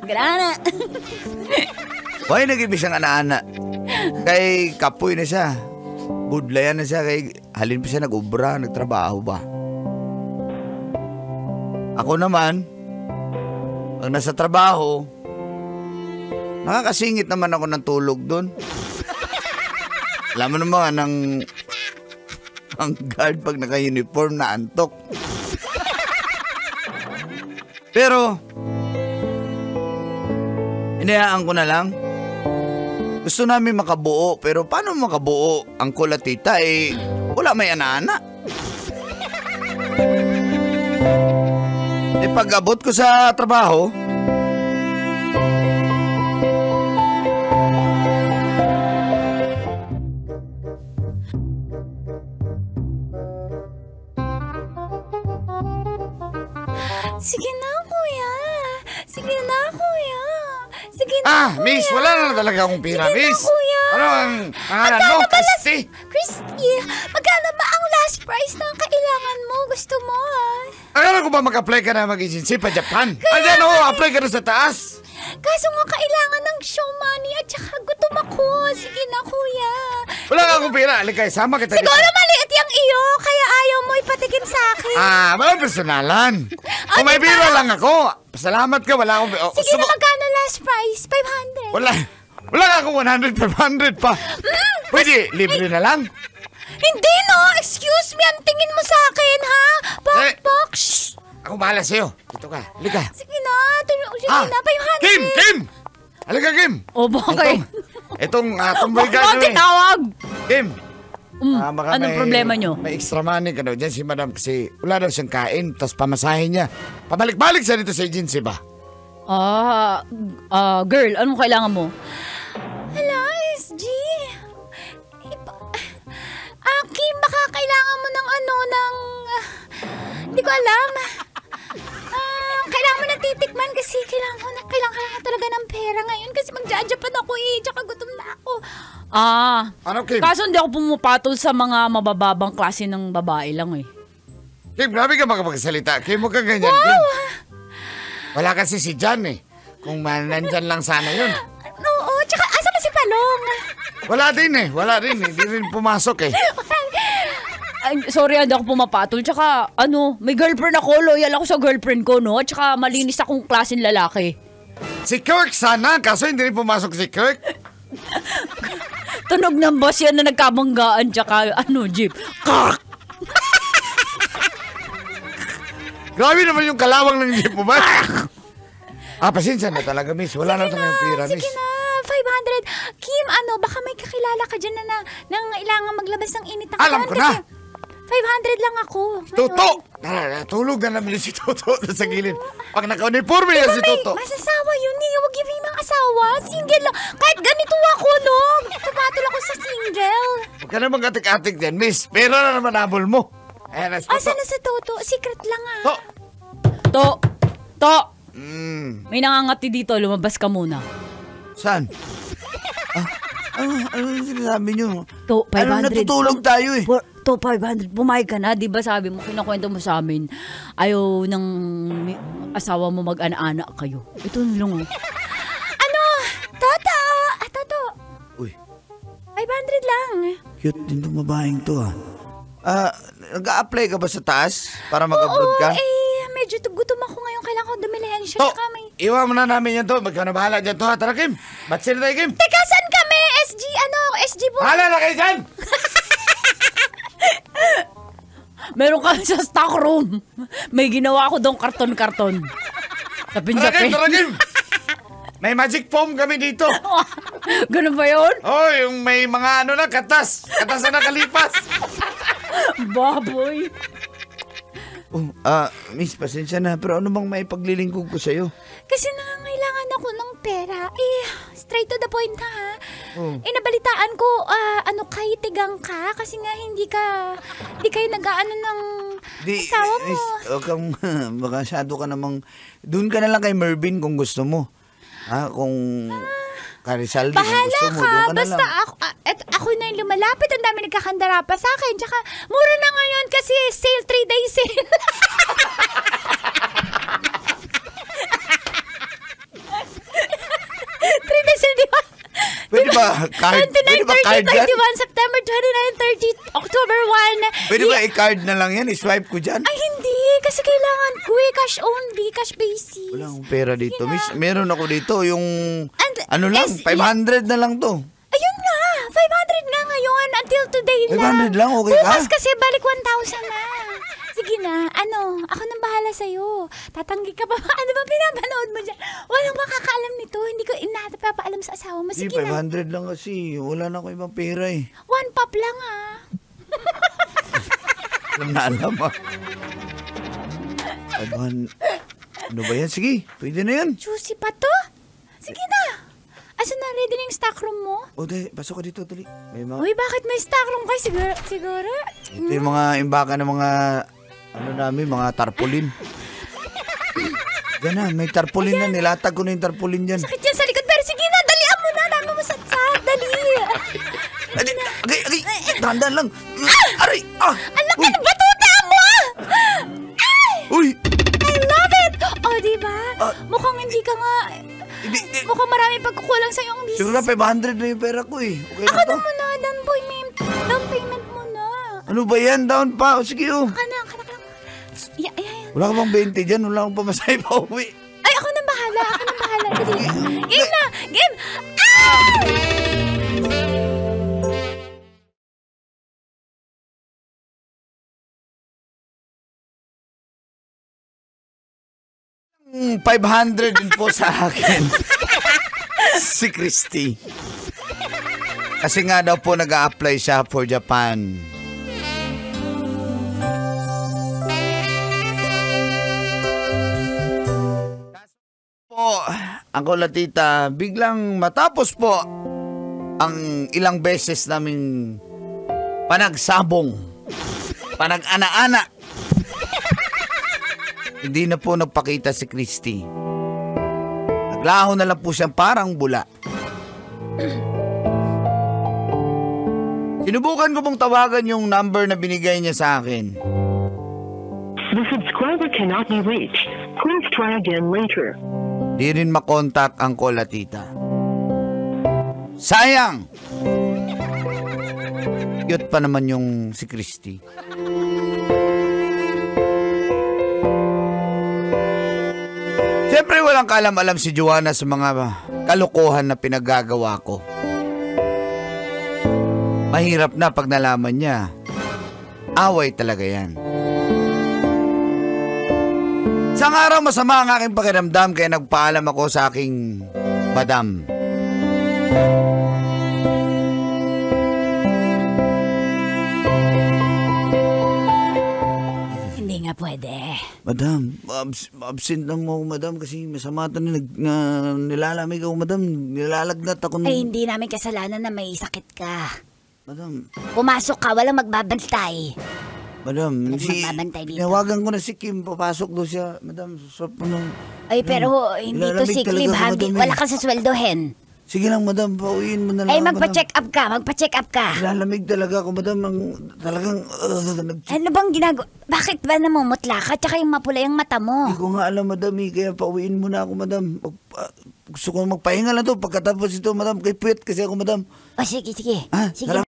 Grana. Why nag-ibig siyang ana-ana? Kay kapoy na siya. Budlayan na siya. Kay halin pa siya nag-ubra, nagtrabaho ba? Ako naman, pag nasa trabaho, nakakasingit naman ako ng tulog doon. Alam mo naman ang guard pag naka-uniform na antok. Pero, inayaan ko na lang. Gusto namin makabuo, pero paano makabuo? Ang kulatita wala may ana-ana. Pag-abot ko sa trabaho, Sige na, kuya. Sige na, kuya. Sige na, kuya. Miss, wala na talaga akong pera, Sige miss. na, kuya. Ano ang pangalan mo? Christy? Christy, magkano ba ang last price na kailangan mo? Gusto mo, Akala ko ba mag-apply ka na mag-agency pa Japan? Andiyan apply ka na sa taas. Kaso nga kailangan ng show money at saka gutom ako. Sige na, kuya. Wala ka akong pera. Aligay, sama kita Siguro maliit yung iyo, kaya ayaw mo ipatikim sa akin. Walang personalan. Kung may diba? biro lang ako, salamat ka, wala akong... Sige na, magkano last price? 500. Wala ka akong 100, 500 pa. Pwede, libre na lang. Hindi, no. Excuse me, ang tingin mo sa akin, ha? Pak. Shh! Ako bahala sa'yo. Dito ka, halika. Sige na, sige na, 500. Kim! Halika, Kim. O, bakit? Itong tomboy ka Bakit tawag? Kim. Anong problema nyo? May extra money ka daw dyan si madam kasi wala daw siyang kain tapos pamasahin niya. Pabalik-balik siya dito sa agency ba? Girl, anong kailangan mo? Hala, SG. Kim, baka kailangan mo ng hindi ko alam. Kailangan mo ng titikman kasi kailangan talaga ng pera ngayon kasi magja-Japan ako tsaka gutom na ako. Ano, Kim? Kaso hindi ako pumapatol sa mga mabababang klase ng babae lang Kim, grabe ka makapagsalita. Kim, huwag ka ganyan, Wow! Kim. Wala kasi si Jan Kung nandyan lang sana yun. Oo, tsaka asa na si Palong? Wala din Hindi rin pumasok Ay, sorry, hindi ako pumapatol. Tsaka, may girlfriend ako. Loyal ako sa girlfriend ko, no? Tsaka, malinis akong klaseng lalaki. Si Kirk sana, kaso hindi rin pumasok si Kirk. Tunog ng boss yan na nagkabanggaan. Tsaka, jeep. Kark! Grabe naman yung kalawang ng jeep mo ba? Pasensya na talaga, miss. Wala na tayong pira, miss. Sige na, 500. Kim, baka may kakilala ka dyan na nangailangan maglabas ng init na Alam ko na. 500 lang ako. Toto! Tulog na namin si Toto sa gilid. Pag naka-uniforme yan si Toto. Masasawa yun Huwag yung mga asawa. Single lang. Kahit ganito ako, no? Papatol ako sa single. Huwag ka naman atik-atik dyan, miss. Pero na naman nabol mo. Ayan na si Toto. Asa na sa Toto? Secret lang To! May nangangati dito. Lumabas ka muna. Saan? Ano sinasabi nyo? To, 500. Natutulog tayo To, 500. Pumayag ka na. Di ba sabi mo, kinakwento mo sa amin, ayaw ng asawa mo mag-ana-ana kayo. Ito lang Toto! Toto! Uy. 500 lang. Cute din itong babaeng to nag-a-apply ka ba sa taas para mag-abroad ka? Medyo gutom ako ngayon. Kailangan ko dumilihan siya. To! Iwan mo na namin yan to. Magkano na bahala dyan to ha. Tara, Kim. Ba't sila tayo, Kim? Teka, saan kami? SG po. Bahala na kayo dyan! Meron kami sa stock room. May ginawa ko doon karton-karton. Tara, Kim. Tara, Kim. May magic foam kami dito. Ganun ba yun? Yung may mga katas. Katas na nakalipas. Baboy. Miss, pasensya na. Pero ano bang may paglilingkod ko sa'yo? Kasi nangangailangan ako ng pera. Straight to the point ha. Nabalitaan ko, tigang ka. Kasi nga hindi kayo nag-aano ng asawa mo. Miss, masyado ka namang, doon ka na lang kay Mervin kung gusto mo. Kung Karizal din. Bahala Gusto mo, ka. doon ka na Basta lang. ako na yung lumalapit. Ang dami nagkakandara pa sa akin. Tsaka, mura na ngayon kasi sale, 3-day sale. Di ba? Pwede ba card? 29, Pwede ba 30, card yan? 31, September 29, 30, October 1. Pwede ba i-card na lang yan? I-swipe ko dyan? Ay, hindi. Kasi kailangan ko cash only, cash basis. Wala akong pera dito. Sige na. Miss, meron ako dito. Yung, And, lang, is- 500 na lang to. Ayun nga, 500 nga ngayon until today lang. 500 lang, okay ka? Bukas kasi balik 1,000 na. Sige na, ako nang bahala sa'yo. Tatanggi ka pa ba? Ano ba pinapanood mo dyan? Walang makakaalam nito. Hindi ko inatapapaalam sa asawa mo. Hindi, Sige na. 500 lang kasi. Wala na ako ibang pera eh. One pop lang Alam na alam ah. Ano ba yan? Sige, pwede na yan. Juicy pa to? Sige na. Asa na, ready na yung stock room mo? O, dali, pasok ka dito, dali. May mga, Uy, bakit may stock room kayo? Siguro? ito yung mga imbaka ng mga, mga tarpaulin. Yan na, may tarpaulin na. Nilatag ko na yung tarpaulin dyan. Sakit yan sa likod. Pero sige na, dalian mo na. Dami mo satsat. Dali. Agay, agay, dahan-dahan lang. Aray! Ah! Anak ka ng batuta mo! Ay! Uy! I love it! O, diba? Mukhang hindi ka nga... Hindi. Mukhang marami pagkukulang sa iyong business. Siguro na 500 na yung pera ko eh. Okay na Ako to. na muna, down payment muna. Ano ba yan? Down pa? O sige oh. Kanak. Wala ka bang 20 dyan? Wala akong pamasahe pa uwi. Ay, ako na bahala. Dali. Game na! Game! Ah! 500 din po sa akin. Si Christy. Kasi nga daw po nag-a-apply siya for Japan. Po, ako latita, biglang matapos po ang ilang beses naming panagsabong, panag-ana-ana. Hindi na po nagpakita si Christy. Naglaho na lang po siyang parang bula. Sinubukan ko pong tawagan yung number na binigay niya sa akin. The subscriber cannot be reached. Please try again later. Di rin makontak ang kolatita. Sayang! Cute pa naman yung si Christy. Siyempre walang kaalam-alam si Joanna sa mga kalokohan na pinagagawa ko. Mahirap na pag nalaman niya. Away talaga yan. Isang araw masama ang aking pakiramdam kaya nagpaalam ako sa aking madam. Hindi nga pwede. Madam, absent lang mo ako, madam, kasi masama ito nilalamig ako, madam. Nilalagnat ako. Ay, hindi namin kasalanan na may sakit ka. Madam, Pumasok ka, walang magbabantay. madam, magbabantay dito. tinawagan ko na si Kim, papasok daw siya, madam. Ay, pero hindi to nilalamig sick talaga leave, ako, ha? madam, eh. Wala ka sa sweldohin. Sige lang, madam, pauwiin mo na lang. Ay, ako, magpa-check up ka. Nilalamig talaga ako, madam. Talagang, Ano bang ginagawa? Bakit ba namumutla ka? Tsaka yung mapula yung mata mo. Hindi ko nga alam, madam, kaya pauwiin mo na ako, madam. Gusto ko magpahinga lang to pagkatapos ito, madam. Kay puwet kasi ako, madam. O, sige. Sige. Salamat.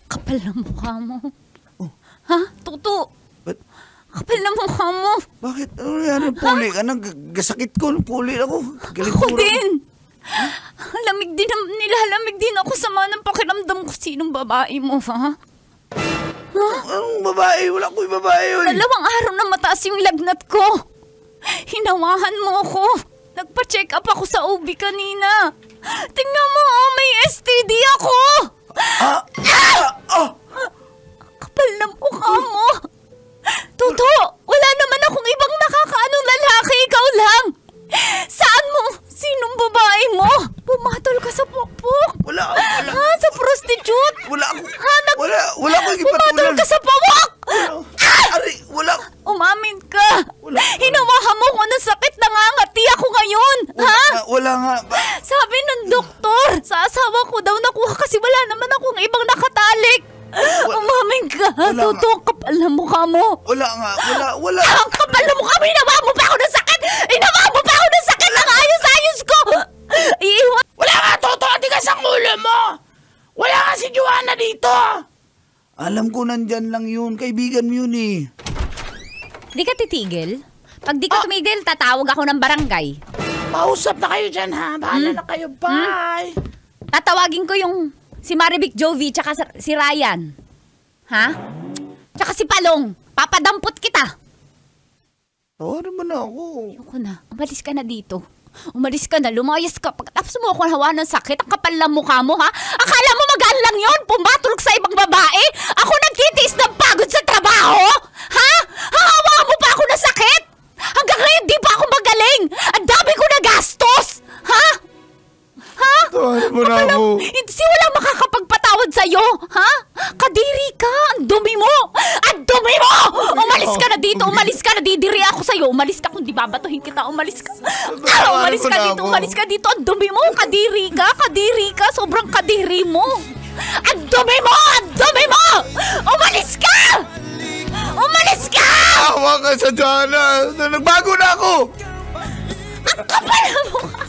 Kapal na mukha mo. Ha? Tuto. Ba't? Kapal na mukha mo. Bakit? Ano yan? Puli ka na. Gasakit ko. Puli ako. Ako din. Lamig din, nilalamig din ako sama ng pakiramdam ko sinong babae mo, ha? Anong babae? Wala ko yung babae. Oy. 2 araw na mataas yung lagnat ko. Hinawahan mo ako. Nagpa-check up ako sa OB kanina. Tingnan mo, may STD ako. Kapal na mukha mukha mo. Toto, wala naman akong ibang nakakaanong lalaki, ikaw lang. Saan mo? Sinong babae mo? Pumatol ka sa pukpuk. Wala. Ha? Sa prostitute? Wala ako. Ha? Wala akong Pumatol ipatulan. ka sa pawak! Ari, wala. Umamin ka. Wala. Hinawahan mo ko ng sakit, nangangati ako ngayon. Ha? Wala nga. Sabi ng doktor, sa asawa ko daw nakuha kasi wala naman akong ibang nakatalik. Umamin ka. Wala Toto, ang kapal na mukha mo. Wala nga. Wala. Ang kapal na mukha mo. Hinawa mo pa ako ng sakit. Hinawa mo pa ako ng sakit. Ang ayos-ayos ko. Iiwan. Wala nga, Toto! Atigas ang ulo mo! Wala nga si Joanna dito! Alam ko nandyan lang yun. Kaibigan mo yun eh. Di ka titigil? Pag di ka tumigil, tatawag ako ng barangay. Pausap na kayo dyan, ha? Bahala na kayo. Bye! Tatawagin ko yung si Marivic Jovi tsaka si Ryan. Ha? Tsaka si Palong. Papadampot kita. Tawarin mo na ako. Ayoko na. Umalis ka na dito. Umalis ka na. Lumayas ka. Pagkatapos mo ako hawa ng sakit, ang kapal ng mukha mo, ha? Akala mo magaan lang yun? Pumatulog sa ibang babae? Ako nagtitiis ng pagod sa trabaho? Ha? Hawa mo pa ako ng sakit? Hanggang ngayon, di pa ako magaling. Ang dami ko na gastos. Ha? Ha? Tawarin mo na ako. Hindi walang makakapagpatawad sa'yo, ha? Kadiri ka, ang dumi mo! Ang dumi mo! Umalis ka na dito, umalis ka na, didiri ako sa'yo. Umalis ka, kung di babatuhin kita, umalis ka. Umalis ka dito, umalis ka dito, ang dumi mo, kadiri ka, sobrang kadiri mo. Ang dumi mo, ang dumi mo! Umalis ka! Umalis ka! Tawa ka sa Joanna. Nagbago na ako. Ang kapal na mukha!